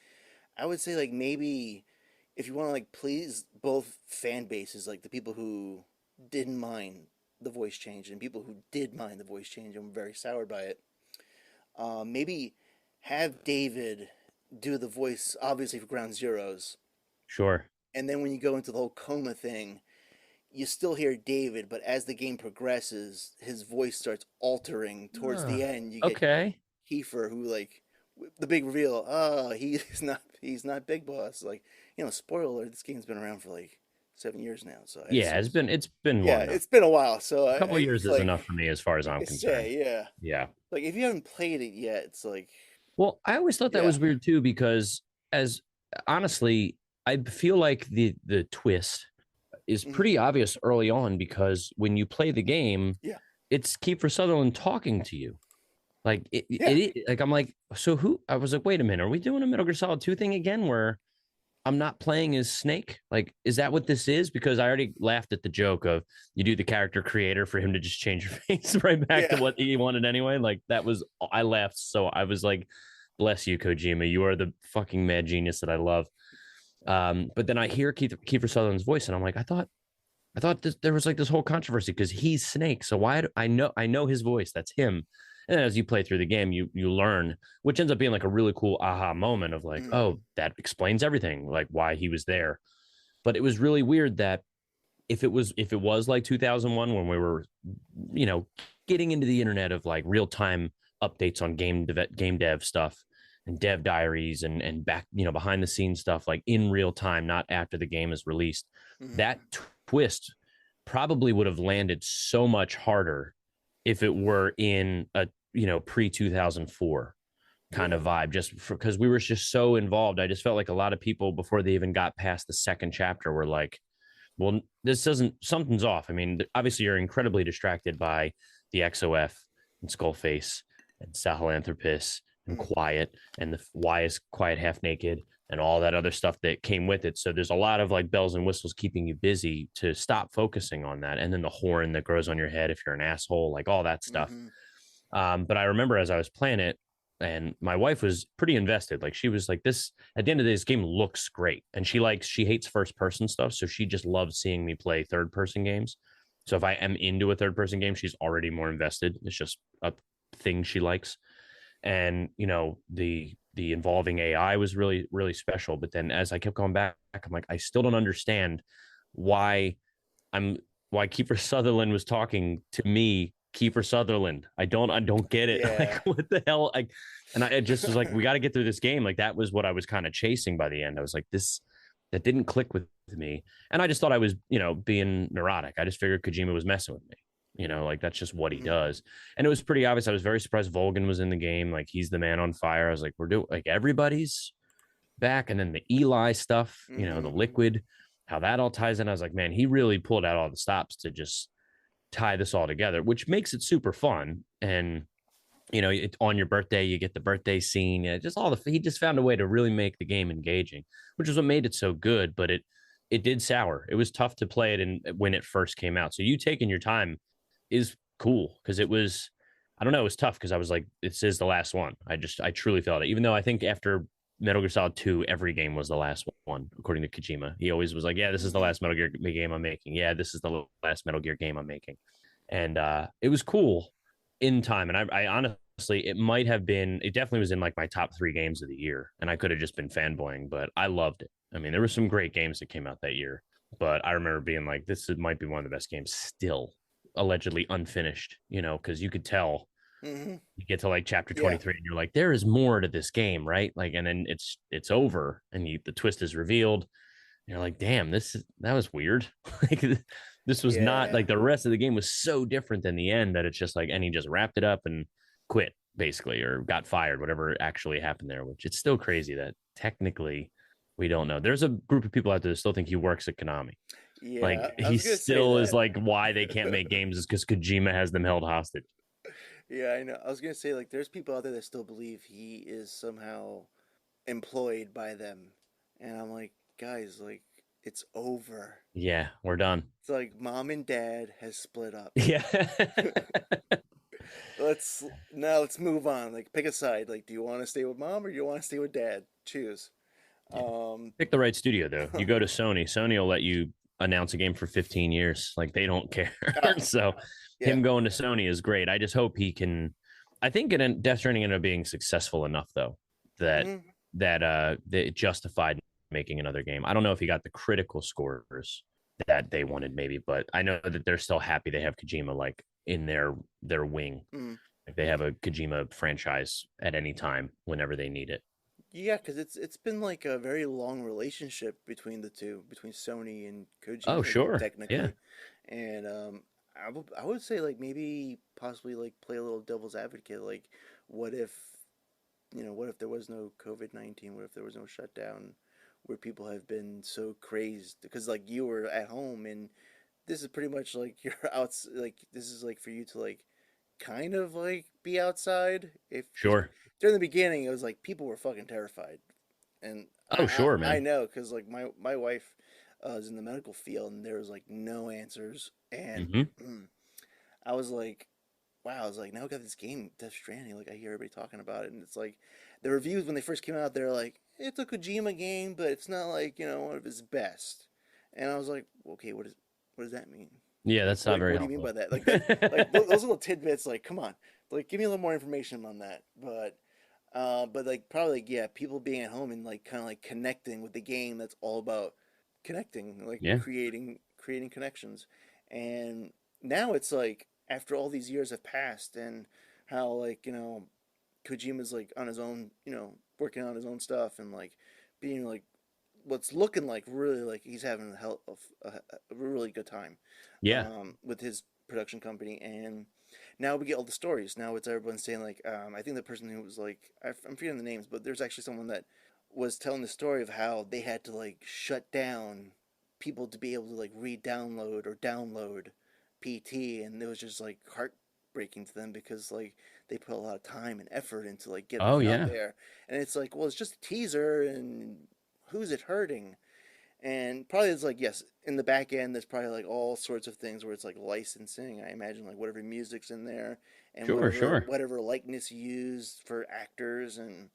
A: I would say like maybe if you want to like please both fan bases, like the people who didn't mind the voice change and people who did mind the voice change and were very soured by it, maybe have David do the voice obviously for Ground Zeroes,
B: Sure.
A: and then when you go into the whole coma thing, you still hear David, but as the game progresses, his voice starts altering. Towards
B: Uh,
A: the end, you get
B: okay.
A: Kiefer, who like the big reveal. Oh, he's not Big Boss. Like spoiler alert, this game's been around for like 7 years now. So
B: Yeah, it's been
A: yeah,
B: long enough.
A: it's been a while. So
B: A couple of years
A: it's
B: is
A: like
B: enough for me as far as
A: like
B: I'm
A: I
B: concerned.
A: say, yeah.
B: Yeah.
A: Like if you haven't played it yet, it's like
B: Well, I always thought that
A: yeah.
B: was weird too because as honestly, I feel like the twist is
A: Mhm.
B: pretty obvious early on because when you play the game,
A: Yeah.
B: it's Kiefer Sutherland talking to you. Like
A: Yeah.
B: like I'm like, so who? I was like, wait a minute, are we doing a Metal Gear Solid 2 thing again? Where I'm not playing as Snake. Like, is that what this is? Because I already laughed at the joke of you do the character creator for him to just change your face right back to
A: Yeah.
B: what he wanted anyway. Like, that was, I laughed. So I was like, bless you, Kojima. You are the fucking mad genius that I love. But then I hear Kiefer Sutherland's voice, and I'm like, I thought there was like this whole controversy because he's Snake. So why do I know his voice? That's him. And as you play through the game, you learn, which ends up being like a really cool aha moment of like,
A: Mm-hmm.
B: oh, that explains everything, like why he was there. But it was really weird that if it was like 2001 when we were, you know, getting into the internet of like real time updates on game dev stuff and dev diaries and back, behind the scenes stuff, like in real time, not after the game is released,
A: Mm-hmm.
B: that twist probably would have landed so much harder if it were in a, pre 2004 kind
A: Yeah.
B: of vibe, just because we were just so involved. I just felt like a lot of people before they even got past the second chapter were like, well, this doesn't, something's off. I mean, obviously you're incredibly distracted by the XOF and Skullface and Sahelanthropus and
A: Mm-hmm.
B: Quiet and the why is Quiet half naked and all that other stuff that came with it. So there's a lot of like bells and whistles keeping you busy to stop focusing on that. And then the horn that grows on your head if you're an asshole, like all that stuff.
A: Mm-hmm.
B: But I remember as I was playing it, and my wife was pretty invested. Like she was like, "This at the end of the day, this game looks great," and she hates first person stuff, so she just loves seeing me play third person games. So if I am into a third person game, she's already more invested. It's just a thing she likes, and the involving AI was really really special. But then as I kept going back, I'm like, I still don't understand why I'm why Kiefer Sutherland was talking to me, Kiefer Sutherland. I don't get it. Like
A: Yeah.
B: what the hell? And I just was like, we got to get through this game. Like that was what I was kind of chasing by the end. I was like, this that didn't click with me, and I just thought I was, being neurotic. I just figured Kojima was messing with me. Like that's just what he
A: Mm-hmm.
B: does. And it was pretty obvious. I was very surprised Volgan was in the game. Like he's the man on fire. I was like, we're doing like everybody's back. And then the Eli stuff, the
A: Mm-hmm.
B: liquid, how that all ties in. I was like, man, he really pulled out all the stops to just tie this all together, which makes it super fun. And on your birthday, you get the birthday scene. Yeah, just all he just found a way to really make the game engaging, which is what made it so good. But it did sour. It was tough to play it when it first came out. So you taking your time is cool because it was. I don't know. It was tough because I was like, this is the last one. I truly felt it. Even though I think after Metal Gear Solid 2, every game was the last one, according to Kojima. He always was like, yeah, this is the
A: Mm-hmm.
B: last Metal Gear game I'm making. Yeah, this is the last Metal Gear game I'm making. And it was cool in time. And I honestly, it definitely was in like my top 3 games of the year. And I could have just been fanboying, but I loved it. I mean, there were some great games that came out that year, but I remember being like, might be one of the best games still, allegedly unfinished, because you could tell
A: Mm-hmm.
B: you get to like chapter
A: Yeah.
B: 23 and you're like, there is more to this game, right? Like, and then it's over and the twist is revealed. You're like, damn, that was weird. Like this was not
A: Yeah.
B: like the rest of the game was so different than the end that it's just like, and he just wrapped it up and quit basically, or got fired, whatever actually happened there, which it's still crazy that technically we don't know. There's a group of people out there that still think he works at Konami.
A: Yeah.
B: Like
A: I
B: he
A: was gonna say
B: still is
A: that.
B: like why they can't make games is because Kojima has them held hostage.
A: Yeah, I know. I was gonna say like there's people out there that still believe he is somehow employed by them, and I'm like, guys, like it's over.
B: Yeah, we're done.
A: It's like mom and dad has split up.
B: Yeah.
A: Let's move on. Like pick a side. Like, do you want to stay with mom or do you want to stay with dad? Choose.
B: Yeah.
A: Um,
B: Pick the right studio though. You go to Sony. Sony will let you announce a game for 15 years. Like they don't care.
A: oh,
B: So
A: yeah.
B: him going to Sony is great. I just hope he can. I think Death Stranding ended up being successful enough though that
A: Mm-hmm.
B: that it justified making another game. I don't know if he got the critical scores that they wanted maybe, but I know that they're still happy they have Kojima like in their wing.
A: Mm-hmm.
B: Like they have a Kojima franchise at any time whenever they need it.
A: Yeah, because it's been like a very long relationship between the two, between Sony and
B: Oh,
A: Kojima,
B: sure. Yeah.
A: technically. And I would say like maybe possibly like play a little devil's advocate. Like, what if what if there was no COVID-19? What if there was no shutdown? Where people have been so crazed because like you were at home and this is pretty much like you're out. Like this is like for you to like kind of like be outside if because
B: Sure.
A: during the beginning it was like people were fucking terrified and
B: Oh, sure,
A: I
B: man.
A: know because like my wife is in the medical field and there was like no answers, and
B: Hmm.
A: I was like, wow, I was like, now we got this game, Death Stranding. Like I hear everybody talking about it, and it's like the reviews when they first came out, they're like, it's a Kojima game, but it's not like one of his best. And I was like, okay, what does that mean?
B: Yeah,
A: Like
B: that's not very
A: what do you mean by
B: helpful.
A: that? Like that like those little tidbits. Like come on, like give me a little more information on that. But like probably like yeah, people being at home and like kind of like connecting with the game. That's all about connecting, like
B: Yeah,
A: creating connections. And now it's like after all these years have passed, and how like Kojima's like on his own, working on his own stuff, and like being like what's looking like really like he's having a hell of a really good time
B: yeah,
A: with his production company. And now we get all the stories. Now it's everyone saying like, I think the person who was like, I'm forgetting the names, but there's actually someone that was telling the story of how they had to like shut down people to be able to like re-download or download PT, and it was just like heartbreaking to them because like they put a lot of time and effort into like getting
B: oh
A: it out
B: yeah,
A: there, and it's like, well, it's just a teaser, and who's it hurting? And probably it's like, yes, in the back end, there's probably like all sorts of things where it's like licensing. I imagine like whatever music's in there and
B: sure, sure.
A: whatever likeness used for actors, and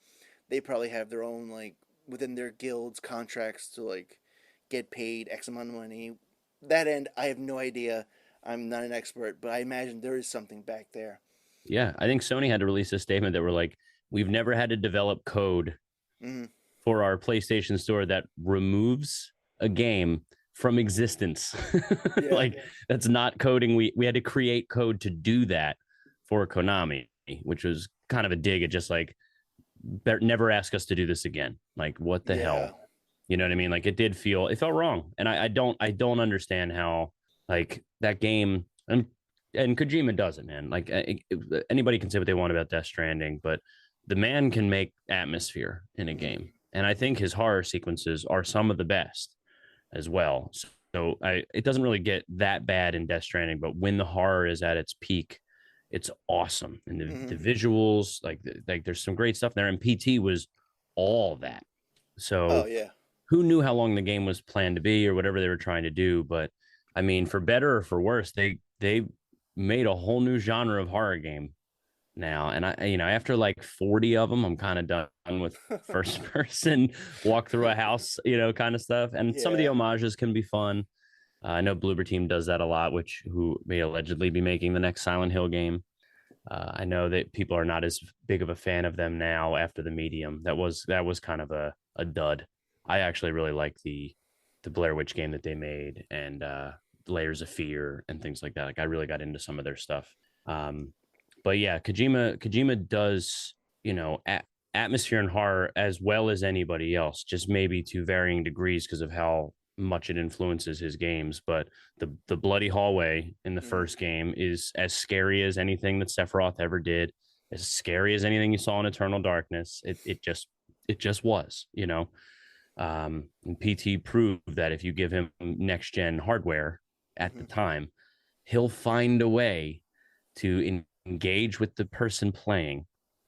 A: they probably have their own like within their guilds contracts to like get paid X amount of money. That end, I have no idea. I'm not an expert, but I imagine there is something back there.
B: Yeah, I think Sony had to release a statement that were like, we've never had to develop code
A: Mm-hmm.
B: for our PlayStation Store that removes a game from existence.
A: Yeah.
B: Like that's not coding. We had to create code to do that for Konami, which was kind of a dig at just like never ask us to do this again. Like what the
A: Yeah.
B: hell? You know what I mean? Like it felt wrong. And I don't understand how like that game and Kojima does it, man. Like anybody can say what they want about Death Stranding, but the man can make atmosphere in a
A: Mm-hmm.
B: game. And I think his horror sequences are some of the best as well. So it doesn't really get that bad in Death Stranding, but when the horror is at its peak, it's awesome. And the
A: Mm-hmm.
B: visuals, like there's some great stuff there. And PT was all that.
A: Oh
B: So
A: yeah.
B: who knew how long the game was planned to be or whatever they were trying to do? But I mean, for better or for worse, they made a whole new genre of horror game now. And after like 40 of them, I'm kind of done with first person walk through a house, kind of stuff. And some of the
A: Yeah.
B: homages can be fun. I know Bloober Team does that a lot, which who may allegedly be making the next Silent Hill game. I know that people are not as big of a fan of them now after the medium. That was kind of a dud. I actually really like the Blair Witch game that they made and Layers of Fear and things like that. Like I really got into some of their stuff. Um, but yeah, Kojima does atmosphere and horror as well as anybody else, just maybe to varying degrees because of how much it influences his games. But the bloody hallway in the
A: Mm-hmm.
B: first game is as scary as anything that Sephiroth ever did, as scary as anything you saw in Eternal Darkness. It just was, and PT proved that if you give him next gen hardware at the
A: Mm-hmm.
B: time, he'll find a way to engage with the person playing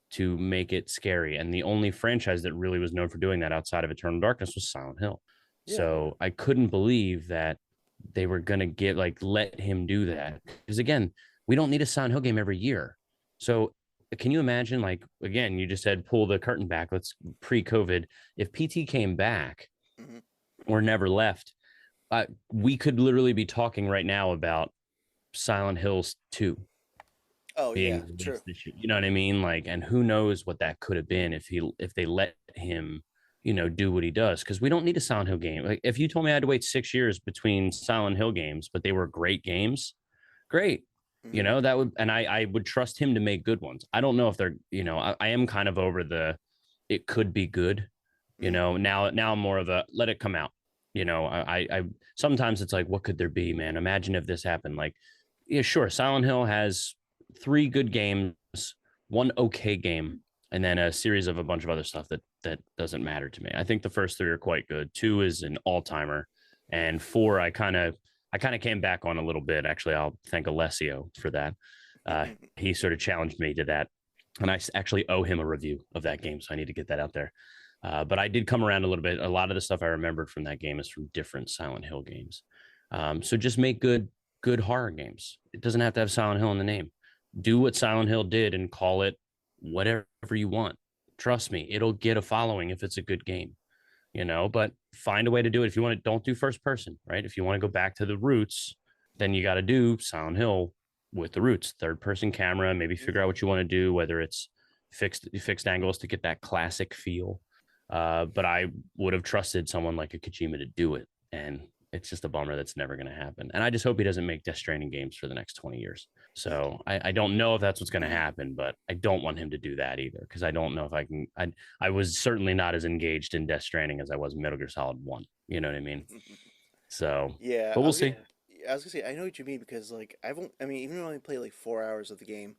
B: to make it scary. And the only franchise that really was known for doing that outside of Eternal Darkness was Silent Hill.
A: Yeah.
B: So I couldn't believe that they were gonna let him do that. Because again, we don't need a Silent Hill game every year. So can you imagine, like again, you just said pull the curtain back, let's pre-COVID. If PT came back
A: Mm-hmm.
B: or never left, we could literally be talking right now about Silent Hills 2
A: Oh yeah.
B: being
A: True.
B: released this year. You know what I mean? Like, and who knows what that could have been if they let him, do what he does. Because we don't need a Silent Hill game. Like, if you told me I had to wait 6 years between Silent Hill games, but they were great games, great.
A: Mm-hmm.
B: That would, and I would trust him to make good ones. I don't know if they're, I am kind of over it could be good.
A: Mm-hmm.
B: Now I'm more of a let it come out. I sometimes it's like, what could there be, man? Imagine if this happened. Like, yeah, sure. Silent Hill has three good games, one okay game, and then a series of a bunch of other stuff that doesn't matter to me. I think the first three are quite good. Two is an all timer, and four I kind of came back on a little bit. Actually, I'll thank Alessio for that. He sort of challenged me to that, and I actually owe him a review of that game, so I need to get that out there. But I did come around a little bit. A lot of the stuff I remembered from that game is from different Silent Hill games. So just make good horror games. It doesn't have to have Silent Hill in the name. Do what Silent Hill did and call it whatever you want. Trust me, it'll get a following if it's a good game, but find a way to do it. If you want to, don't do first person, right? If you want to go back to the roots, then you got to do Silent Hill with the roots, third person camera, maybe figure out
A: Mm-hmm.
B: what you want to do, whether it's fixed angles to get that classic feel. But I would have trusted someone like a Kojima to do it. And it's just a bummer that's never going to happen. And I just hope he doesn't make Death Stranding games for the next 20 years. So I don't know if that's what's going to happen, but I don't want him to do that either because I don't know if I can. I was certainly not as engaged in Death Stranding as I was in Metal Gear Solid 1. You know what I mean? So,
A: Yeah,
B: but we'll see.
A: I was gonna say I know what you mean because like I mean even when I only play like 4 hours of the game,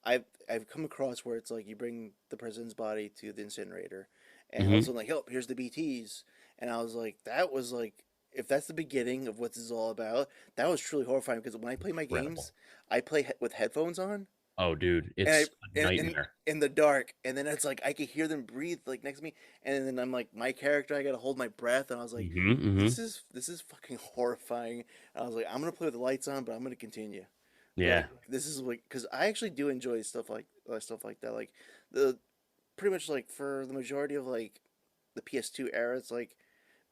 A: I've come across where it's like you bring the president's body to the incinerator, and all of a
B: Hmm.
A: sudden like, oh, here's the BTS, and I was like, that was like, if that's the beginning of what this is all about, that was truly horrifying because when I play my
B: Incredible.
A: games, I play with headphones on,
B: Oh, dude,
A: and
B: it's a
A: in
B: nightmare.
A: the dark, and then it's like I could hear them breathe like next to me, and then I'm like my character, I gotta hold my breath, and I was like,
B: Hmm. Hmm.
A: this is fucking horrifying. And I was like, I'm gonna play with the lights on, but I'm gonna continue.
B: Yeah,
A: Like this is like because I actually do enjoy stuff like that. Like the pretty much like for the majority of like the PS2 era, it's like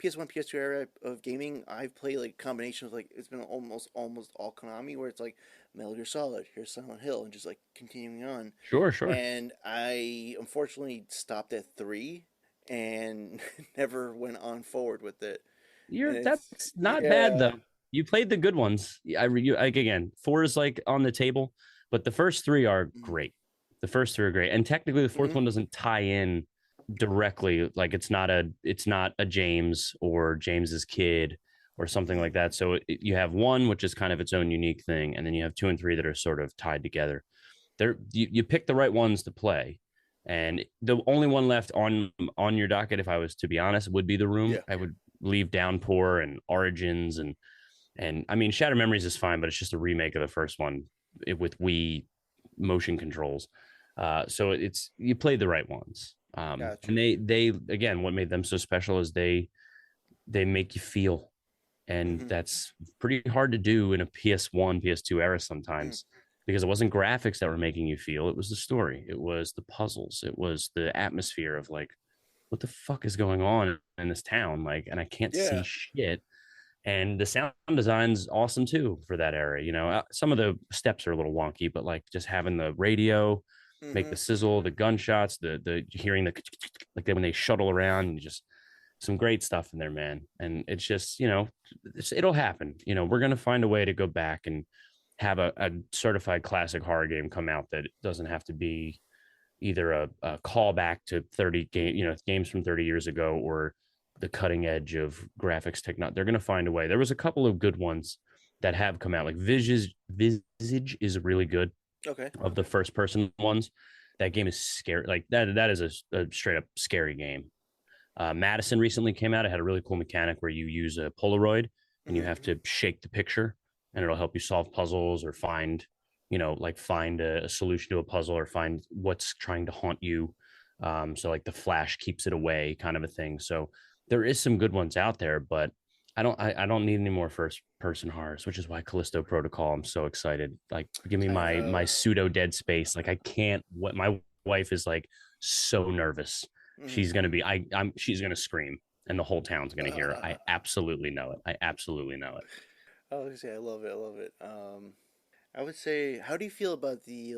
A: PS1, PS2 era of gaming. I've played like combination of like it's been almost all Konami where it's like Metal Gear Solid, here's Silent Hill, and just like continuing on.
B: sure, sure.
A: And I unfortunately stopped at three and never went on forward with it. And it's
B: That's not bad
A: yeah.
B: though. You played the good ones. Like again, four is like on the table, but the first three are great. The first three are great, and technically the fourth
A: Mm-hmm.
B: one doesn't tie in directly. Like it's not a James or James's kid or something
A: Mm-hmm.
B: like that. So you have one which is kind of its own unique thing, and then you have two and three that are sort of tied together. You pick the right ones to play, and the only one left on your docket, if I was to be honest, would be the room.
A: Yeah.
B: I would leave Downpour and Origins and I mean Shattered Memories is fine, but it's just a remake of the first one with Wii motion controls. So it's you played the right ones.
A: Gotcha.
B: And they again, what made them so special is they make you feel, and
A: Mm-hmm.
B: that's pretty hard to do in a PS1, PS2 era
A: Mm-hmm.
B: sometimes because it wasn't graphics that were making you feel. It was the story, it was the puzzles, it was the atmosphere of like, what the fuck is going on in this town? Like, and I can't see
A: Yeah.
B: shit. And the sound design's awesome too for that era. Some of the steps are a little wonky, but like just having the radio make
A: Mm-hmm.
B: the sizzle, the gunshots, the hearing the like when they shuttle around, and just some great stuff in there, man. And it's just it'll happen. We're gonna find a way to go back and have a certified classic horror game come out that doesn't have to be either a callback to 30 games from 30 years ago or the cutting edge of graphics technology. They're going to find a way. There was a couple of good ones that have come out. Like Visage is really good
A: Okay.
B: of the first person ones. That game is scary. Like that is a straight up scary game. Madison recently came out. It had a really cool mechanic where you use a Polaroid and you
A: Mm-hmm.
B: have to shake the picture, and it'll help you solve puzzles or find a solution to a puzzle or find what's trying to haunt you. So like the flash keeps it away, kind of a thing. So there is some good ones out there, but I don't need any more first person horrors, which is why Callisto Protocol. I'm so excited. Like, give me
A: I
B: my
A: know.
B: pseudo Dead Space. Like, I can't. What my wife is like so nervous.
A: Mm-hmm.
B: She's gonna be. She's gonna scream, and the whole town's gonna hear. I absolutely know it. I absolutely know it.
A: I was gonna say I love it. I love it. I would say, how do you feel about the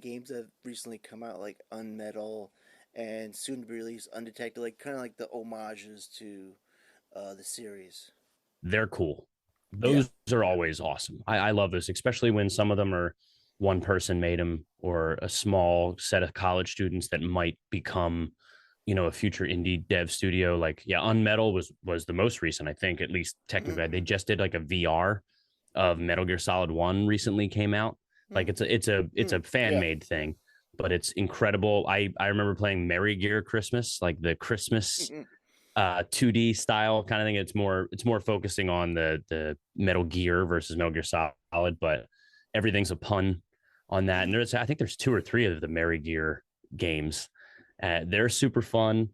A: games that have recently come out, like Unmetal and soon to be released Undetected, like kind of like the homages to the series?
B: They're cool.
A: Yeah.
B: Those are always awesome. I love those, especially when some of them are one person made them or a small set of college students that might become, a future indie dev studio. Like, yeah, Unmetal was the most recent, I think, at least
A: Mm-hmm.
B: technically. They just did like a VR of Metal Gear Solid 1 recently came out. Like it's a fan
A: Yeah.
B: made thing, but it's incredible. I remember playing Merry Gear Christmas, like the Christmas 2D style kind of thing. It's more focusing on the Metal Gear versus Metal Gear Solid, but everything's a pun on that. And I think there's two or three of the Merry Gear games, They're super fun.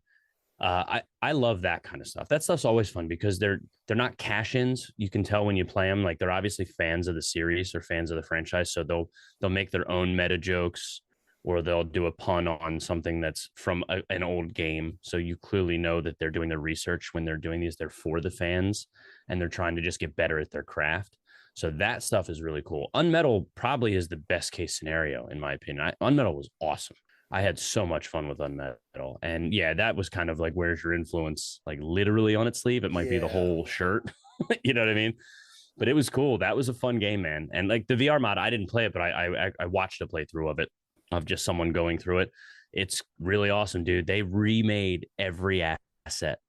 B: I love that kind of stuff. That stuff's always fun because they're not cash-ins. You can tell when you play them. Like they're obviously fans of the series or fans of the franchise, so they'll make their own meta jokes, or they'll do a pun on something that's from an old game. So you clearly know that they're doing the research when they're doing these. They're for the fans, and they're trying to just get better at their craft. So that stuff is really cool. Unmetal probably is the best case scenario in my opinion. Unmetal was awesome. I had so much fun with Unmetal. And yeah, that was kind of like, where's your influence? Like literally on its sleeve. It might be the
A: Yeah.
B: whole shirt. You know what I mean? But it was cool. That was a fun game, man. And like the VR mod, I didn't play it, but I watched a playthrough of it, of just someone going through it. It's really awesome, dude. They remade every asset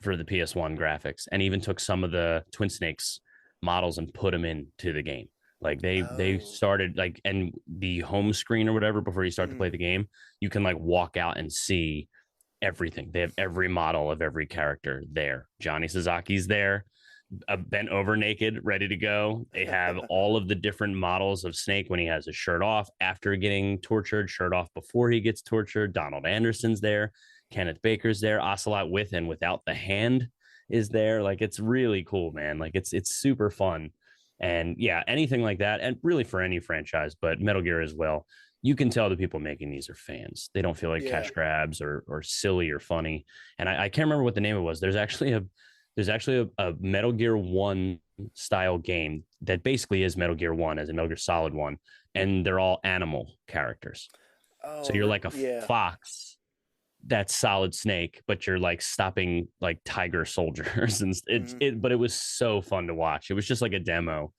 B: for the PS1 graphics and even took some of the Twin Snakes models and put them into the game. Like they
A: Oh.
B: started like, and the home screen or whatever before you start to
A: Mm.
B: play the game, you can like walk out and see everything. They have every model of every character there. Johnny Suzuki's there, bent over naked, ready to go. They have all of the different models of Snake when he has his shirt off, after getting tortured, shirt off before he gets tortured. Donald Anderson's there. Kenneth Baker's there. Ocelot with and without the hand is there. Like it's really cool, man. Like it's super fun. And yeah, anything like that, and really for any franchise, but Metal Gear as well. You can tell the people making these are fans. They don't feel like
A: Yeah.
B: cash grabs or silly or funny. And I can't remember what the name of it was. There's actually a Metal Gear One style game that basically is Metal Gear One, as a Metal Gear Solid One, and they're all animal characters. So
A: Oh,
B: you're like a
A: yeah.
B: fox that's Solid Snake, but you're like stopping like tiger soldiers, and
A: Hmm.
B: but it was so fun to watch. It was just like a demo,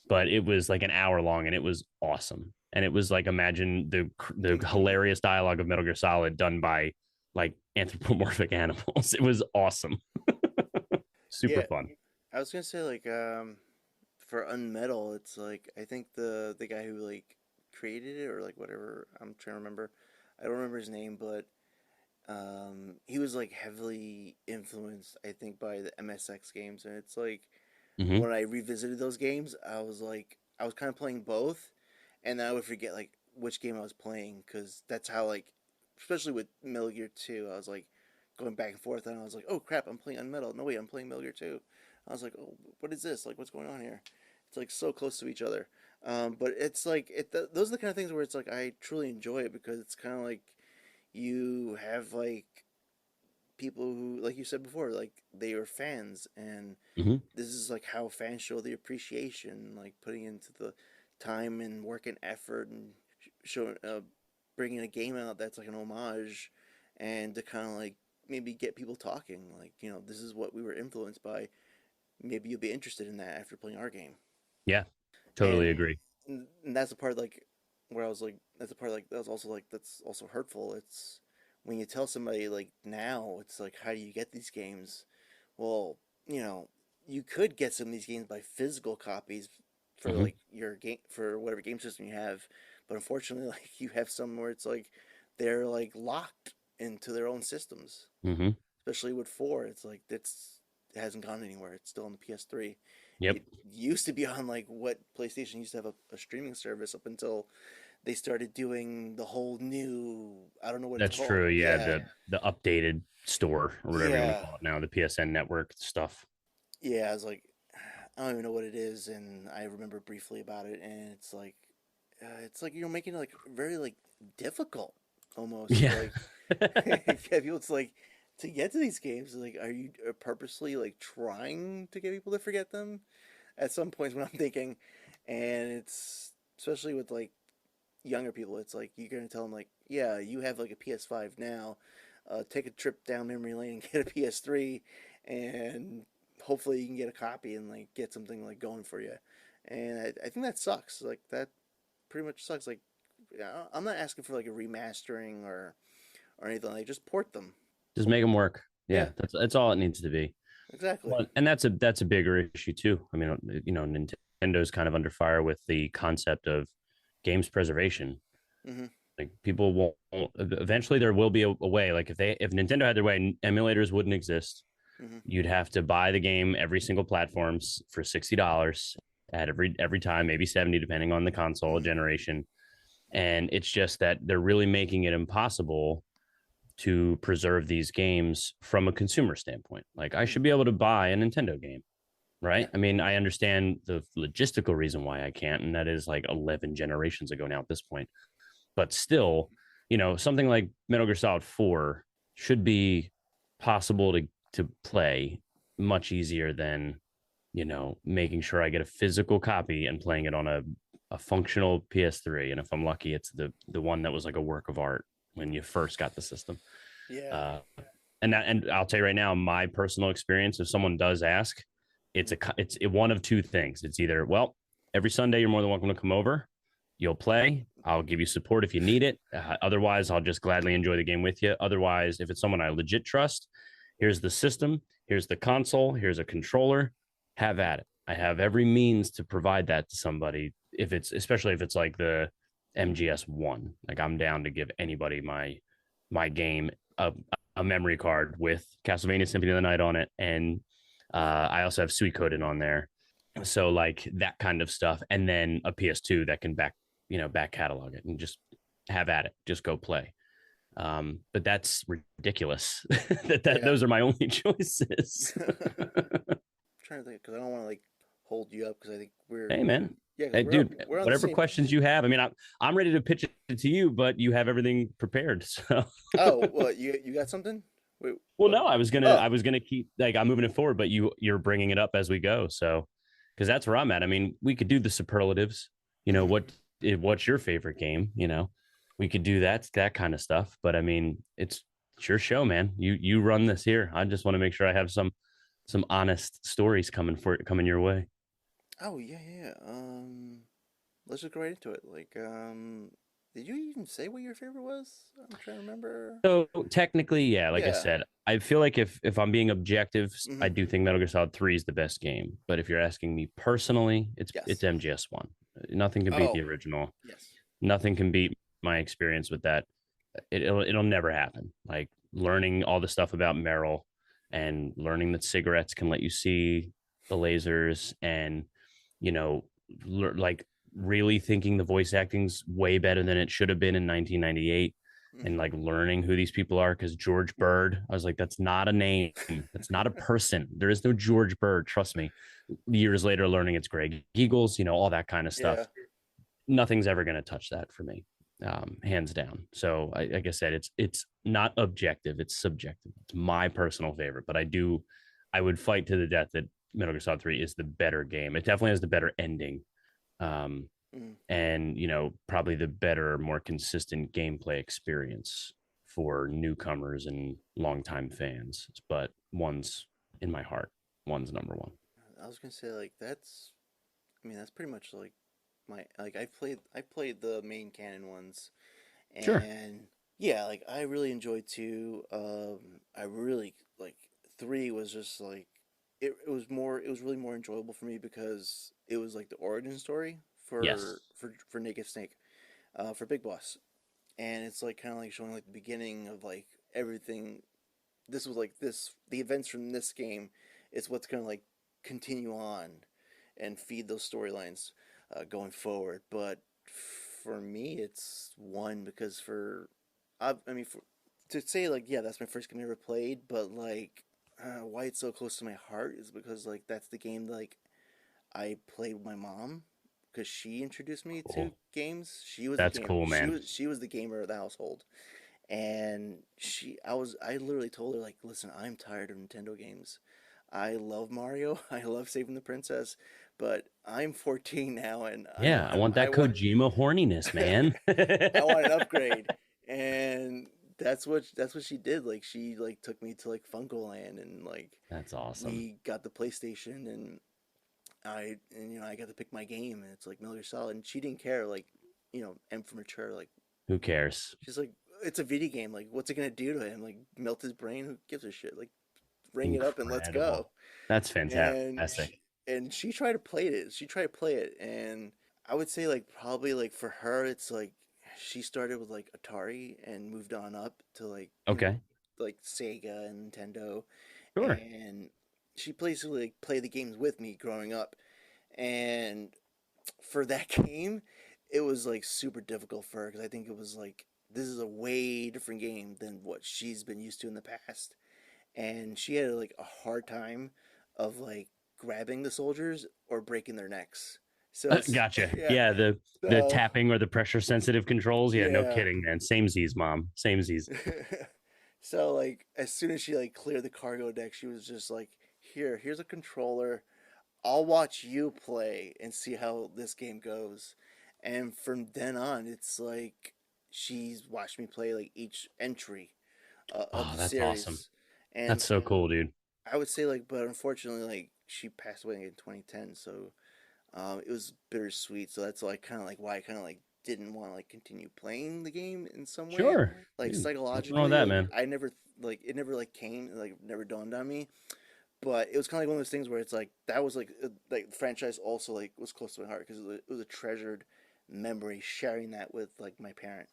B: but it was like an hour long, and it was awesome. And it was like, imagine the hilarious dialogue of Metal Gear Solid done by like anthropomorphic animals. It was awesome, super
A: Yeah.
B: fun.
A: I was gonna say like for Unmetal, it's like I think the guy who like created it or like whatever, I'm trying to remember. I don't remember his name, but he was like heavily influenced, I think, by the MSX games, and it's like
B: Hmm.
A: when I revisited those games, I was kind of playing both, and then I would forget like which game I was playing because that's how like, especially with Metal Gear Two, I was like going back and forth, and I was like, oh crap, I'm playing Unmetal. No wait, I'm playing Metal Gear Two. I was like, oh, what is this? Like, what's going on here? It's like so close to each other. But it's like those are the kind of things where it's like I truly enjoy it because it's kind of like you have like people who, like you said before, like they are fans, and
B: Hmm.
A: this is like how fans show the appreciation, like putting into the time and work and effort, and showing, bringing a game out that's like an homage, and to kind of like maybe get people talking, like this is what we were influenced by. Maybe you'll be interested in that after playing our game,
B: Yeah, totally
A: and
B: agree.
A: and that's the part like where I was like, that's the part like that was also like that's also hurtful. It's when you tell somebody like now, it's like how do you get these games? Well, you know, you could get some of these games by physical copies for
B: Hmm.
A: like your game for whatever game system you have, but unfortunately, like you have some where it's like they're like locked into their own systems.
B: Hmm.
A: Especially with four, it's like it hasn't gone anywhere. It's still on the PS3.
B: Yep.
A: It used to be on like what PlayStation used to have a streaming service up until they started doing the whole new. I don't know what it's
B: That's
A: called.
B: true. Yeah,
A: Yeah,
B: the updated store or whatever you want to
A: yeah,
B: call it now, the PSN network stuff.
A: yeah. I was like, I don't even know what it is, and I remember briefly about it, and it's like making it like very like difficult almost to
B: Yeah.
A: like get people to like to get to these games. Like, are you purposely like trying to get people to forget them? At some points when I'm thinking, and it's especially with like younger people, it's like you're gonna tell them like, yeah, you have like a PS5 now. Take a trip down memory lane and get a PS3, and hopefully you can get a copy and like get something like going for you. And I think that sucks. Like that pretty much sucks. Like I'm not asking for like a remastering or anything. Like just port them.
B: Just make them work.
A: Yeah,
B: Yeah, that's all it needs to be.
A: exactly.
B: Well, and that's a bigger issue too. I mean, Nintendo's kind of under fire with the concept of games preservation.
A: Hmm.
B: Like people won't eventually there will be a way. Like if Nintendo had their way, emulators wouldn't exist.
A: Hmm.
B: You'd have to buy the game every single platforms for $60 at every time, maybe 70 depending on the console
A: Hmm.
B: generation. And it's just that they're really making it impossible to preserve these games from a consumer standpoint. Like I
A: Mm.
B: should be able to buy a Nintendo game, right?
A: Yeah.
B: I mean, I understand the logistical reason why I can't, and that is like 11 generations ago now at this point. But still, something like Metal Gear Solid 4 should be possible to play much easier than, making sure I get a physical copy and playing it on a functional PS3. And if I'm lucky, it's the one that was like a work of art when you first got the system.
A: Yeah.
B: Uh, and I'll tell you right now, my personal experience, if someone does ask,
A: Mm.
B: it's one of two things. It's either, well, every Sunday you're more than welcome to come over. You'll play. I'll give you support if you need it. Otherwise, I'll just gladly enjoy the game with you. Otherwise, if it's someone I legit trust, here's the system, here's the console, here's a controller. Have at it. I have every means to provide that to somebody. Especially if it's like the MGS1, like I'm down to give anybody my game a memory card with Castlevania Symphony of the Night on it, and I also have Suikoden on there. So like that kind of stuff, and then a PS2 that can back catalog it and just have at it, just go play. But that's ridiculous. that
A: Yeah.
B: those are my only choices.
A: Trying to think because I don't want to like hold you up because I think we're
B: Hey man,
A: yeah because
B: hey dude,
A: we're on the
B: whatever
A: same.
B: questions you have. I mean, I'm ready to pitch it to you, but you have everything prepared. So
A: Oh, well, you got something? Wait,
B: well,
A: what?
B: no, I
A: Oh,
B: was gonna keep like I'm moving it forward, but you're bringing it up as we go. So because that's where I'm at. I mean, we could do the superlatives.
A: mhm.
B: What's your favorite game? We could do that kind of stuff. But I mean, it's your show, man. You run this here. I just want to make sure I have some honest stories coming your way.
A: Oh yeah, yeah. Yeah. Let's just go right into it. Like, did you even say what your favorite was? I'm trying to remember.
B: So technically, yeah, like I
A: Yeah.
B: said, I feel like if I'm being objective, I
A: Hmm.
B: do think Metal Gear Solid 3 is the best game. But if you're asking me personally, it's
A: Yes.
B: MGS1. Nothing can beat
A: Oh,
B: the original.
A: yes.
B: Nothing can beat my experience with that. It'll never happen. Like learning all the stuff about Meryl and learning that cigarettes can let you see the lasers and you know like really thinking the voice acting's way better than it should have been in 1998 and
A: Hmm.
B: like learning who these people are because George Bird, I was like, that's not a name, that's not a person, there is no George Bird, trust me. Years later learning it's Greg Eagles, all that kind of stuff.
A: Yeah.
B: Nothing's ever going to touch that for me, hands down. So like I said, it's not objective, it's subjective. It's my personal favorite, but I would fight to the death that Metal Gear Solid 3 is the better game. It definitely has the better ending, um,
A: Mm.
B: and probably the better, more consistent gameplay experience for newcomers and longtime fans. But one's in my heart. One's number one.
A: I was gonna say like that's. I mean that's pretty much like my like I played the main canon ones
B: Sure.
A: and yeah like I really enjoyed two. I really like three was just like it was really more enjoyable for me because it was like the origin story
B: Yes.
A: for Naked Snake, for Big Boss, and it's like kind of like showing like the beginning of like everything. This was like this the events from this game is what's gonna like continue on and feed those storylines going forward. But for me, it's one because I mean, to say like yeah, that's my first game I ever played, but like why it's so close to my heart is because like that's the game like I played with my mom because she introduced me to
B: Cool.
A: games. She was the
B: That's
A: game.
B: cool, man.
A: She was the gamer of the household, and I literally told her like, listen, I'm tired of Nintendo games. I love Mario. I love saving the princess, but I'm 14 now, and
B: Yeah, I want
A: I
B: that
A: want
B: Kojima horniness, man.
A: I want an upgrade, and that's what she did. Like she like took me to like Funko and like
B: That's awesome.
A: we got the PlayStation, and I got to pick my game, and it's like Metal Gear Solid, and she didn't care like M for mature like
B: Who cares?
A: she's like it's a video game like what's it gonna do to him like melt his brain who gives a shit like ring it up and let's go.
B: Incredible. That's
A: And she,
B: fantastic.
A: and she tried to play it. She tried to play it, and I would say like probably like for her, it's like she started with like Atari and moved on up to like
B: Okay.
A: like Sega and Nintendo,
B: Sure.
A: and she basically like played the games with me growing up, and for that game, it was like super difficult for her because I think it was like this is a way different game than what she's been used to in the past, and she had like a hard time of like grabbing the soldiers or breaking their necks. So it's
B: Gotcha.
A: yeah.
B: Yeah, the
A: So
B: tapping or the pressure sensitive controls. Yeah, no
A: yeah.
B: kidding, man. Same Z's, mom. Same Z's.
A: So like as soon as she like cleared the cargo deck, she was just like, here's a controller. I'll watch you play and see how this game goes. And from then on, it's like she's watched me play like each entry of
B: Oh,
A: the
B: that's awesome.
A: series. And
B: That's so cool, dude.
A: I would say like, but unfortunately, like she passed away in 2010, so it was bittersweet. So that's like kind of like why I kind of like didn't want to like continue playing the game in some way.
B: Sure.
A: Like
B: Dude, nothing wrong with
A: psychologically,
B: that,
A: like
B: man.
A: I never like it never like came like never dawned on me. But it was kind of like one of those things where it's like that was like the franchise also like was close to my heart because it was a treasured memory sharing that with like my parent.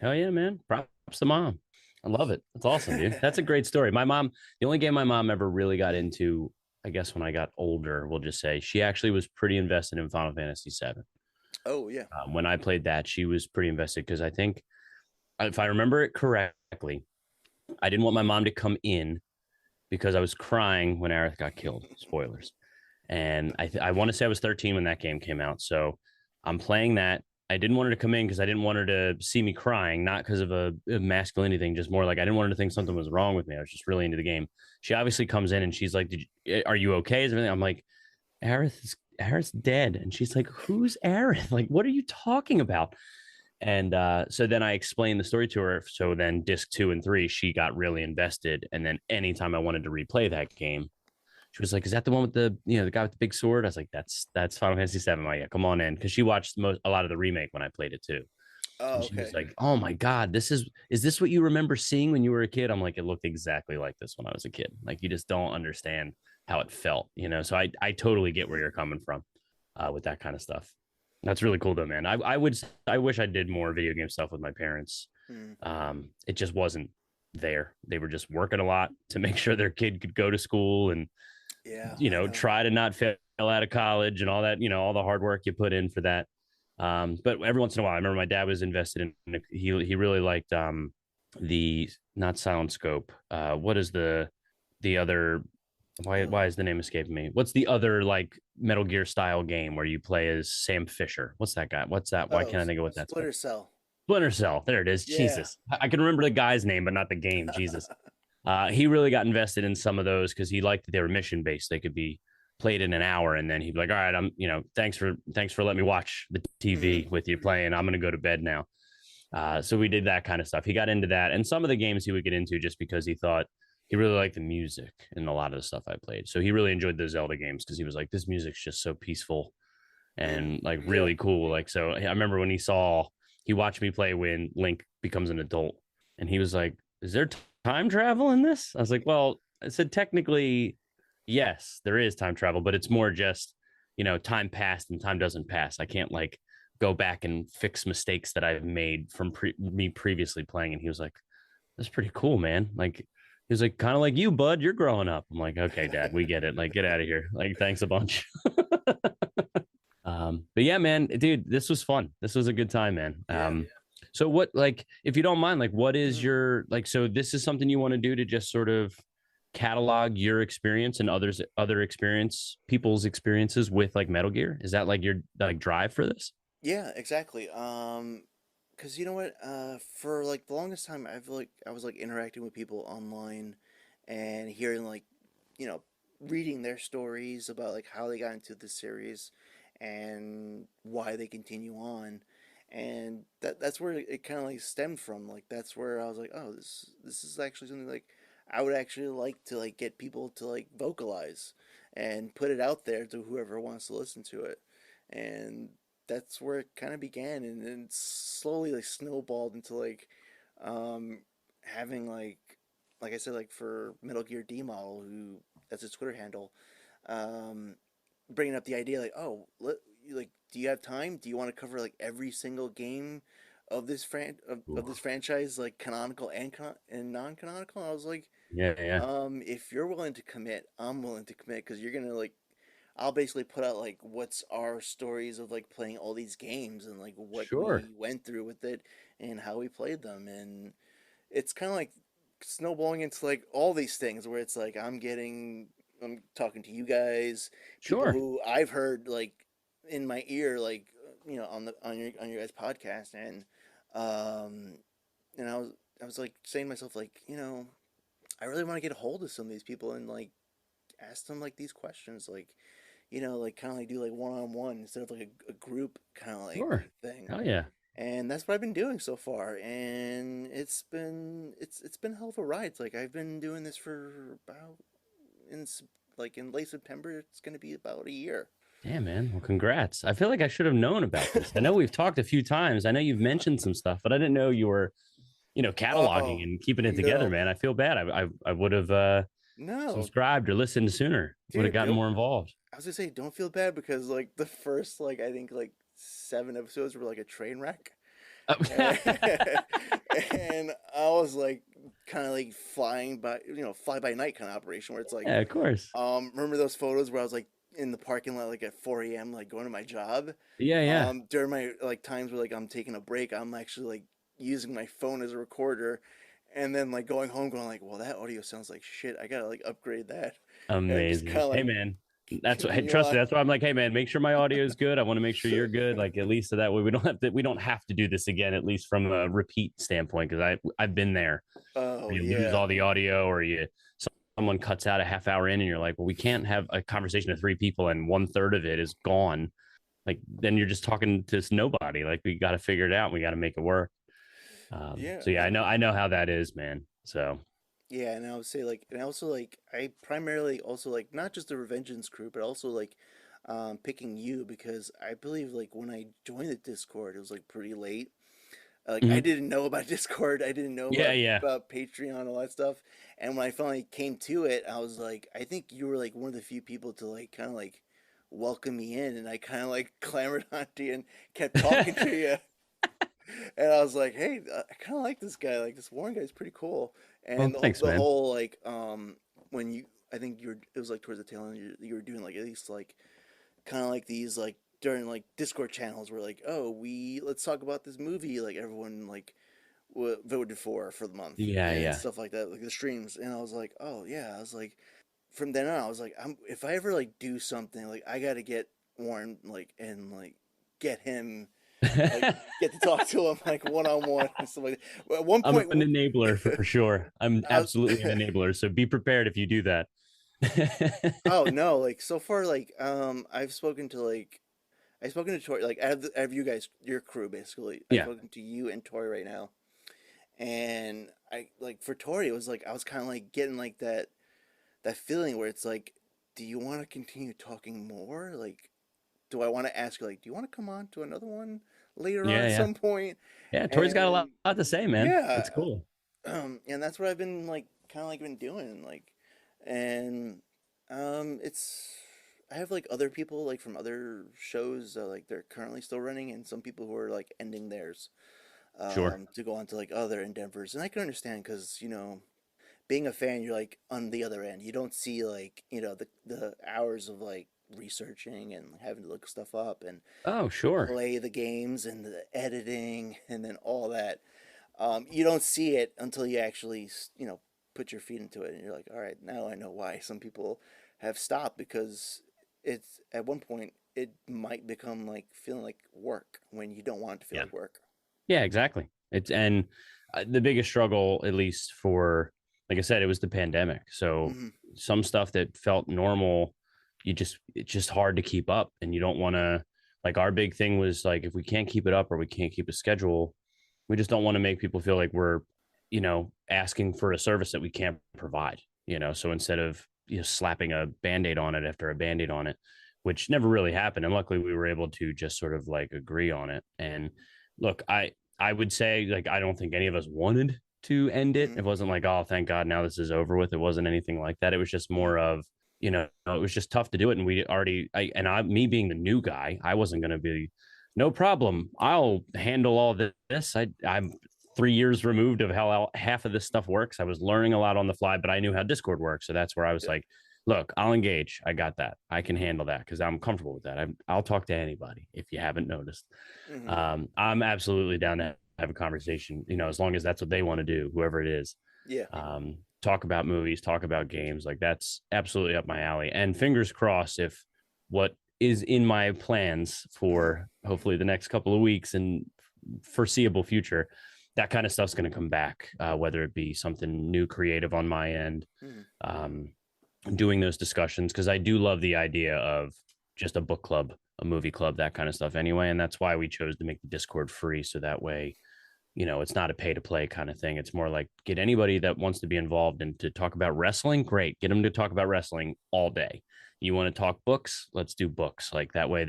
B: Hell yeah, man. Props to mom. I love it. That's awesome, dude. That's a great story. My mom, the only game my mom ever really got into, I guess when I got older, we'll just say, she actually was pretty invested in Final Fantasy VII.
A: Oh yeah.
B: When I played that, she was pretty invested because I think, if I remember it correctly, I didn't want my mom to come in because I was crying when Aerith got killed. Spoilers. And I want to say I was 13 when that game came out. So I'm playing that. I didn't want her to come in because I didn't want her to see me crying, not because of a masculinity thing, just more like I didn't want her to think something was wrong with me. I was just really into the game. She obviously comes in and she's like, "Are you okay?" Is everything? I'm like, Aerith's dead, and she's like, "Who's Aerith? Like, what are you talking about?" And so then I explained the story to her. So then disc 2 and 3, she got really invested. And then anytime I wanted to replay that game, she was like, "Is that the one with the guy with the big sword?" I was like, "That's Final Fantasy VII." Like, yeah, come on in, because she watched a lot of the remake when I played it too,
A: Oh
B: and she was
A: okay.
B: like, "Oh my god, is this what you remember seeing when you were a kid?" I'm like, "It looked exactly like this when I was a kid. Like, you just don't understand how it felt, you know." So I totally get where you're coming from with that kind of stuff. That's really cool though, man. I wish I did more video game stuff with my parents.
A: Hmm.
B: It just wasn't there. They were just working a lot to make sure their kid could go to school and
A: Yeah, I know.
B: try to not fail out of college and all that, all the hard work you put in for that. But every once in a while, I remember my dad was invested in, he really liked, the, not Silent Scope. What is the other, why
A: Uh,
B: is the name escaping me? What's the other like Metal Gear style game where you play as Sam Fisher? What's that guy? What's that? Why
A: oh,
B: can't I think of what that's called?
A: Splinter Cell.
B: Splinter Cell. There it is.
A: Yeah.
B: Jesus. I can remember the guy's name, but not the game. Jesus. He really got invested in some of those because he liked that they were mission based. They could be played in an hour, and then he'd be like, "All right, thanks for letting me watch the
A: Hmm.
B: TV with you playing. I'm gonna go to bed now." So we did that kind of stuff. He got into that, and some of the games he would get into just because he thought he really liked the music and a lot of the stuff I played. So he really enjoyed the Zelda games because he was like, "This music's just so peaceful and like
A: Yeah.
B: really cool." Like, so I remember when he watched me play when Link becomes an adult, and he was like, "Is there time travel in this?" I was like, "Well," I said, "technically, yes, there is time travel, but it's more just, time passed and time doesn't pass. I can't like go back and fix mistakes that I've made from me previously playing." And he was like, "That's pretty cool, man." Like, he was like, "Kind of like you, bud. You're growing up." I'm like, "Okay, Dad, we get it. Like, get out of here. Like, thanks a bunch." But yeah, man, dude, this was fun. This was a good time, man.
A: Yeah.
B: So what, like, if you don't mind, like, what is
A: Mhm.
B: your, like, so this is something you want to do to just sort of catalog your experience and other people's experiences with like Metal Gear? Is that like your like drive for this?
A: Yeah, exactly. Cause you know what? For like the longest time, I was like interacting with people online, and hearing like, you know, reading their stories about like how they got into the series, and why they continue on, and that's where it kind of like stemmed from. Like that's where I was like, oh, this is actually something like I would actually like to like get people to like vocalize and put it out there to whoever wants to listen to it, and that's where it kind of began, and then slowly like snowballed into like um having like I said, like for Metal Gear D model, who that's his Twitter handle, um bringing up the idea like, oh, like, do you have time, do you want to cover like every single game of of this
B: Oof.
A: franchise, like canonical and non-canonical. And I was like,
B: Yeah, yeah.
A: if you're willing to commit, I'm willing to commit, because you're gonna like I'll basically put out like what's our stories of like playing all these games and like what
B: Sure.
A: we went through with it and how we played them. And it's kind of like snowballing into like all these things where it's like I'm talking to you guys, people
B: Sure.
A: who I've heard like in my ear, like on your guys' podcast, um and I was like saying to myself like, I really want to get a hold of some of these people and like ask them like these questions, like, like kind of like do like one on one instead of like a group kind of like
B: Sure.
A: thing.
B: Hell yeah.
A: And that's what I've been doing so far, and it's been a hell of a ride. It's like I've been doing this for about in like in late September. It's gonna be about a year.
B: Damn, man. Well, congrats. I feel like I should have known about this. I know we've talked a few times. I know you've mentioned some stuff, but I didn't know you were, cataloging
A: Oh
B: and keeping it together,
A: no,
B: man. I feel bad. I would have
A: no,
B: subscribed or listened sooner. Would have
A: dude,
B: gotten
A: don't.
B: more involved.
A: I was gonna say don't feel bad because like the first like I think like 7 episodes were like a train wreck. And, and I was like kind of like flying by, fly by night kind of operation where it's like,
B: Yeah, of course.
A: remember those photos where I was like in the parking lot like at 4 a.m. like going to my job?
B: Yeah, yeah.
A: During my like times where like I'm taking a break, I'm actually like using my phone as a recorder, and then like going home going like, well, that audio sounds like shit. I gotta like upgrade that, and just kind
B: Amazing.
A: of
B: Hey,
A: like
B: man. That's what, hey,
A: continue
B: trust me.
A: on.
B: That's why I'm like, hey, man, make sure my audio is good. I want to make sure you're good. Like, at least so that way we don't have to do this again, at least from a repeat standpoint. Cause I've been there
A: Oh
B: where you lose all
A: yeah.
B: the audio or someone cuts out a half hour in and you're like, well, we can't have a conversation of three people and one third of it is gone. Like, then you're just talking to nobody. Like, we got to figure it out. We got to make it work.
A: Yeah,
B: So yeah, I know how that is, man. So
A: yeah, and I would say like, and also like, I primarily also like not just the Revengeance crew, but also like, picking you because I believe like when I joined the Discord, it was like pretty late. Like I
B: mhm.
A: didn't know about Discord, I didn't know
B: Yeah, yeah.
A: about Patreon, all that stuff. And when I finally came to it, I was like, I think you were like one of the few people to like kind of like welcome me in, and I kind of like clamored onto you and kept talking to you. And I was like, hey, I kind of like this guy. Like this Warren guy's pretty cool.
B: Well,
A: And
B: thanks,
A: the
B: man.
A: whole like when you I think it was like towards the tail end you were doing like at least like kind of like these like during like Discord channels where like, oh, we let's talk about this movie like everyone like voted for the month
B: Yeah,
A: and
B: yeah.
A: stuff like that, like the streams. And I was like, oh yeah, I was like, from then on I was like, if I ever like do something like I got to get Warren like and like get him like get to talk to him like one on one and stuff like that. At one
B: I'm
A: point,
B: an enabler for sure. I'm
A: I was,
B: absolutely an enabler. So be prepared if you do that.
A: oh no, like so far, like I've spoken to Tori, like I have you guys, your crew basically. I've
B: Yeah.
A: spoken to you and Tori right now, and I like for Tori, it was like I was kind of like getting like that feeling where it's like, do you want to continue talking more? Like, do I want to ask you like, do you want to come on to another one later on
B: Yeah,
A: at
B: yeah.
A: some point?
B: Yeah. Tori's got a
A: And
B: lot to say, man.
A: yeah,
B: It's cool.
A: and that's what I've been like kind of like been doing like, and it's I have like other people like from other shows like they're currently still running, and some people who are like ending theirs
B: Sure.
A: to go on to like other endeavors, and I can understand because being a fan, you're like on the other end. You don't see like the hours of like researching and having to look stuff up and
B: Oh, sure.
A: play the games and the editing and then all that. You don't see it until you actually, put your feet into it, and you're like, all right, now I know why some people have stopped because it's at one point it might become like feeling like work when you don't want it to feel
B: Yeah.
A: like work.
B: Yeah, exactly. It's and the biggest struggle, at least for, like I said, it was the pandemic. So
A: Hmm.
B: some stuff that felt normal, it's just hard to keep up, and you don't want to. Like our big thing was like if we can't keep it up or we can't keep a schedule, we just don't want to make people feel like we're, asking for a service that we can't provide. So instead of slapping a band-aid on it after a band-aid on it, which never really happened, and luckily we were able to just sort of like agree on it. And look, I would say like I don't think any of us wanted to end it.
A: Hmm.
B: It wasn't like, oh, thank God now this is over with. It wasn't anything like that. It was just
A: Hmm.
B: more of, it was just tough to do it. And we already me being the new guy, I wasn't gonna be no problem. I'll handle all this. I'm 3 years removed of how half of this stuff works. I was learning a lot on the fly, but I knew how Discord works. So that's where I was
A: Yeah.
B: like, look, I'll engage. I got that. I can handle that because I'm comfortable with that. I'll talk to anybody if you haven't noticed.
A: Hmm.
B: I'm absolutely down to have a conversation, as long as that's what they want to do, whoever it is.
A: Yeah.
B: Talk about movies, talk about games. Like that's absolutely up my alley. And fingers crossed if what is in my plans
A: Hmm.
B: for hopefully the next couple of weeks and foreseeable future, that kind of stuff's going to come back, whether it be something new creative on my end,
A: Hmm.
B: um, doing those discussions, because I do love the idea of just a book club, a movie club, that kind of stuff anyway. And that's why we chose to make the Discord free. So that way, it's not a pay to play kind of thing. It's more like get anybody that wants to be involved and to talk about wrestling. Great. Get them to talk about wrestling all day. You want to talk books? Let's do books. Like that way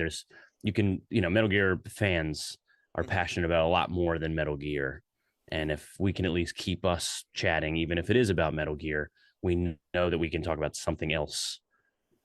B: you can, Metal Gear fans are
A: Hmm.
B: passionate about a lot more than Metal Gear. And if we can at least keep us chatting, even if it is about Metal Gear, we know that we can talk about something else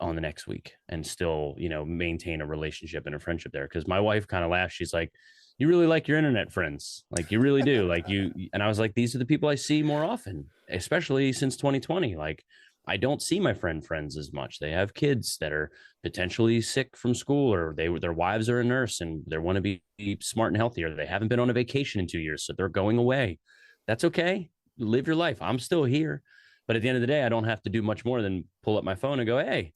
B: on the next week and still, maintain a relationship and a friendship there. Cause my wife kind of laughs. She's like, you really like your internet friends. Like you really do. Like and I was like, these are the people I see more often, especially since 2020. Like I don't see my friends as much. They have kids that are potentially sick from school, or their wives are a nurse and they want to be smart and healthy, or they haven't been on a vacation in 2 years. So they're going away. That's okay. Live your life. I'm still here. But at the end of the day, I don't have to do much more than pull up my phone and go, hey,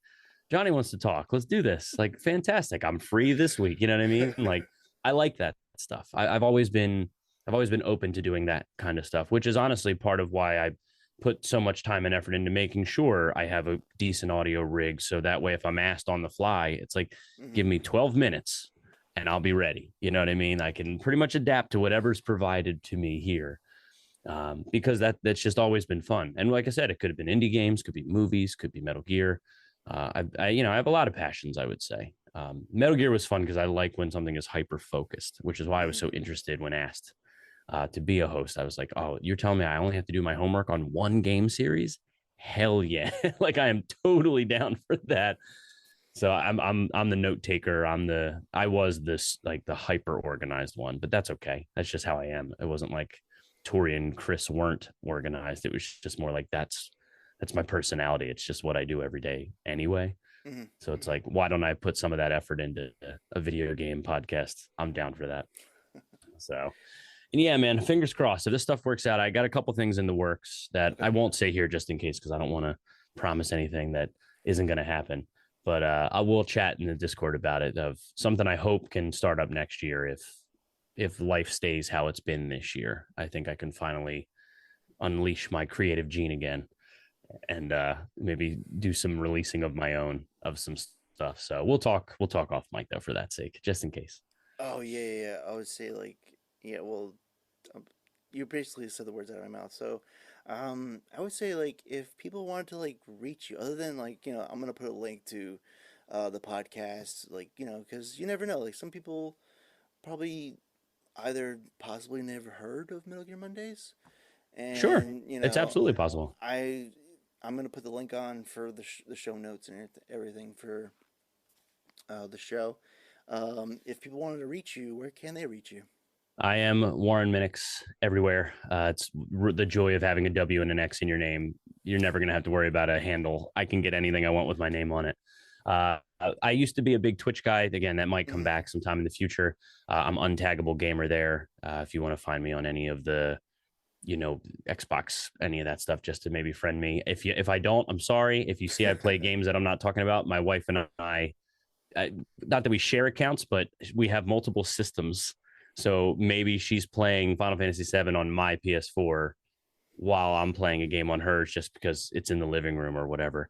B: Johnny wants to talk. Let's do this. Like, fantastic. I'm free this week. You know what I mean? Like, I like that stuff. I've always been open to doing that kind of stuff, which is honestly part of why I put so much time and effort into making sure I have a decent audio rig. So that way, if I'm asked on the fly, it's like,
A: Hmm.
B: give me 12 minutes and I'll be ready. You know what I mean? I can pretty much adapt to whatever's provided to me here. Because that's just always been fun. And like I said, it could have been indie games, could be movies, could be Metal Gear. I have a lot of passions, I would say. Metal Gear was fun because I like when something is hyper focused, which is why I was
A: Hmm.
B: so interested when asked to be a host. I was like, oh, you're telling me I only have to do my homework on one game series? Hell yeah! Like I am totally down for that. So I'm the note taker. I was this like the hyper organized one, but that's okay. That's just how I am. It wasn't like Tori and Chris weren't organized. It was just more like that's my personality. It's just what I do every day anyway.
A: Hmm.
B: So it's like, why don't I put some of that effort into a video game podcast? I'm down for that. So, and yeah, man, fingers crossed. If this stuff works out, I got a couple things in the works that
A: Okay.
B: I won't say here just in case because I don't want to promise anything that isn't going to happen. But I will chat in the Discord about it of something I hope can start up next year if life stays how it's been this year. I think I can finally unleash my creative gene again and maybe do some releasing of my own of some stuff. So we'll talk off mic though for that sake, just in case.
A: Oh yeah, yeah, yeah. I would say like, yeah. Well, um, you basically said the words out of my mouth. So, I would say like if people wanted to like reach you, other than like I'm gonna put a link to, the podcast, like because you never know. Like some people probably either possibly never heard of Metal Gear Mondays,
B: Sure,
A: and
B: it's absolutely possible.
A: I'm gonna put the link on for the show notes and everything for the show. If people wanted to reach you, where can they reach you?
B: I am Warren Minnix everywhere. It's the joy of having a W and an X in your name. You're never going to have to worry about a handle. I can get anything I want with my name on it. I used to be a big Twitch guy. Again, that might come
A: Hmm.
B: back sometime in the future. I'm Untaggable Gamer there. If you want to find me on any of the, Xbox, any of that stuff, just to maybe friend me. If I don't, I'm sorry. If you see I play games that I'm not talking about, my wife and I, not that we share accounts, but we have multiple systems. So maybe she's playing Final Fantasy VII on my PS4 while I'm playing a game on hers just because it's in the living room or whatever.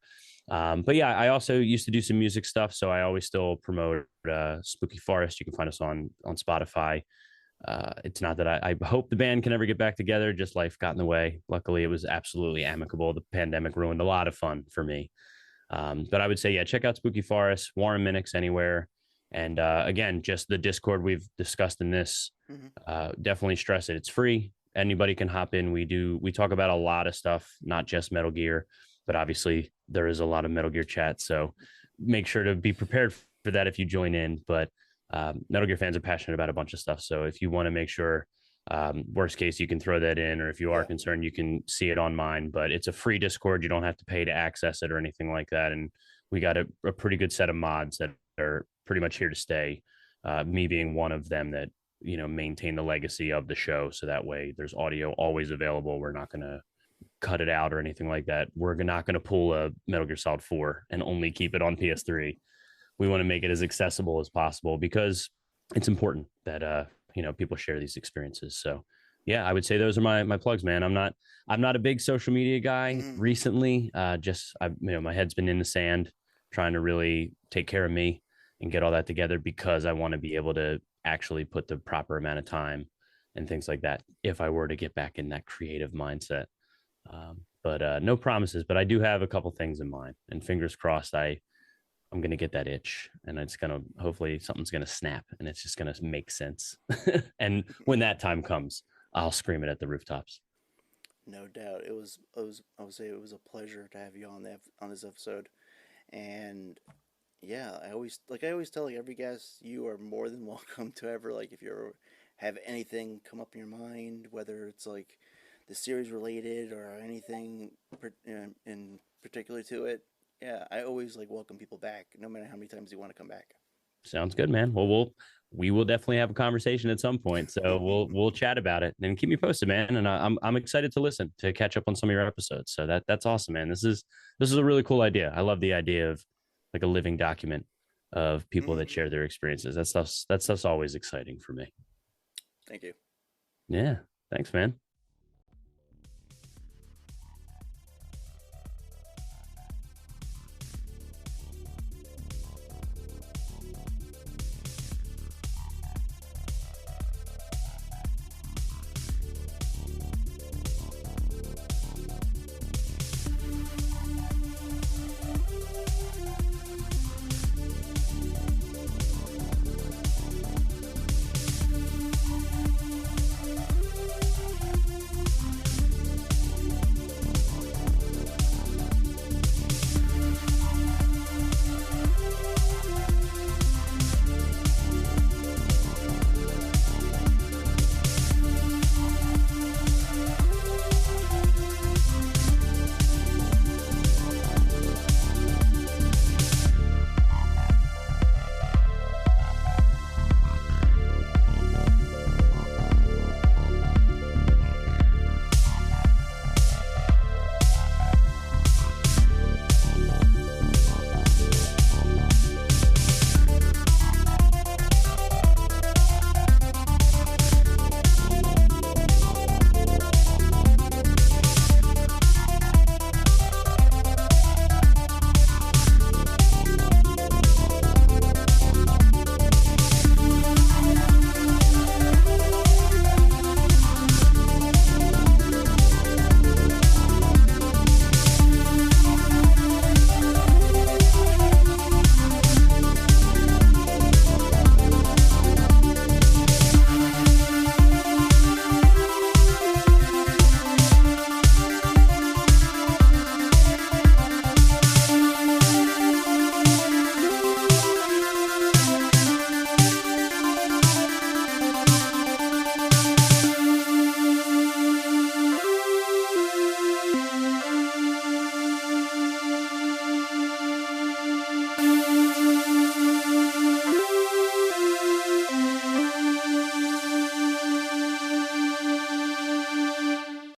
B: But yeah, I also used to do some music stuff, so I always still promote Spooky Forest. You can find us on Spotify. It's not that I hope the band can ever get back together. Just life got in the way. Luckily, it was absolutely amicable. The pandemic ruined a lot of fun for me. But I would say, yeah, check out Spooky Forest, Warren Minnix anywhere. And again, just the Discord we've discussed in this,
A: Hmm.
B: definitely stress it. It's free. Anybody can hop in. We talk about a lot of stuff, not just Metal Gear, but obviously there is a lot of Metal Gear chat. So make sure to be prepared for that if you join in. But Metal Gear fans are passionate about a bunch of stuff. So if you want to make sure Worst case, you can throw that in, or if you are
A: Yeah.
B: concerned, you can see it on mine. But it's a free Discord. You don't have to pay to access it or anything like that. And we got a pretty good set of mods that are pretty much here to stay. Me being one of them that maintain the legacy of the show, so that way there's audio always available. We're not going to cut it out or anything like that. We're not going to pull a Metal Gear Solid 4 and only keep it on PS3. We want to make it as accessible as possible because it's important that people share these experiences. So yeah, I would say those are my plugs, man. I'm not a big social media guy
A: Mm-hmm.
B: recently. My head's been in the sand trying to really take care of me and get all that together because I want to be able to actually put the proper amount of time and things like that if I were to get back in that creative mindset. But no promises, but I do have a couple things in mind, and fingers crossed I'm going to get that itch, and it's going to, hopefully something's going to snap and it's just going to make sense. And when that time comes, I'll scream it at the rooftops.
A: No doubt. I would say it was a pleasure to have you on on this episode. And yeah, I always tell like every guest, you are more than welcome to ever like if you ever have anything come up in your mind, whether it's like the series related or anything in particular to it. Yeah, I always like welcome people back, no matter how many times you want to come back.
B: Sounds good, man. Well, we will definitely have a conversation at some point. So we'll chat about it and keep me posted, man. And I'm excited to listen to catch up on some of your episodes. So that's awesome, man. This is a really cool idea. I love the idea of like a living document of people
A: Mm,
B: that share their experiences. That's stuff's always exciting for me.
A: thank you.
B: Yeah. Thanks, man.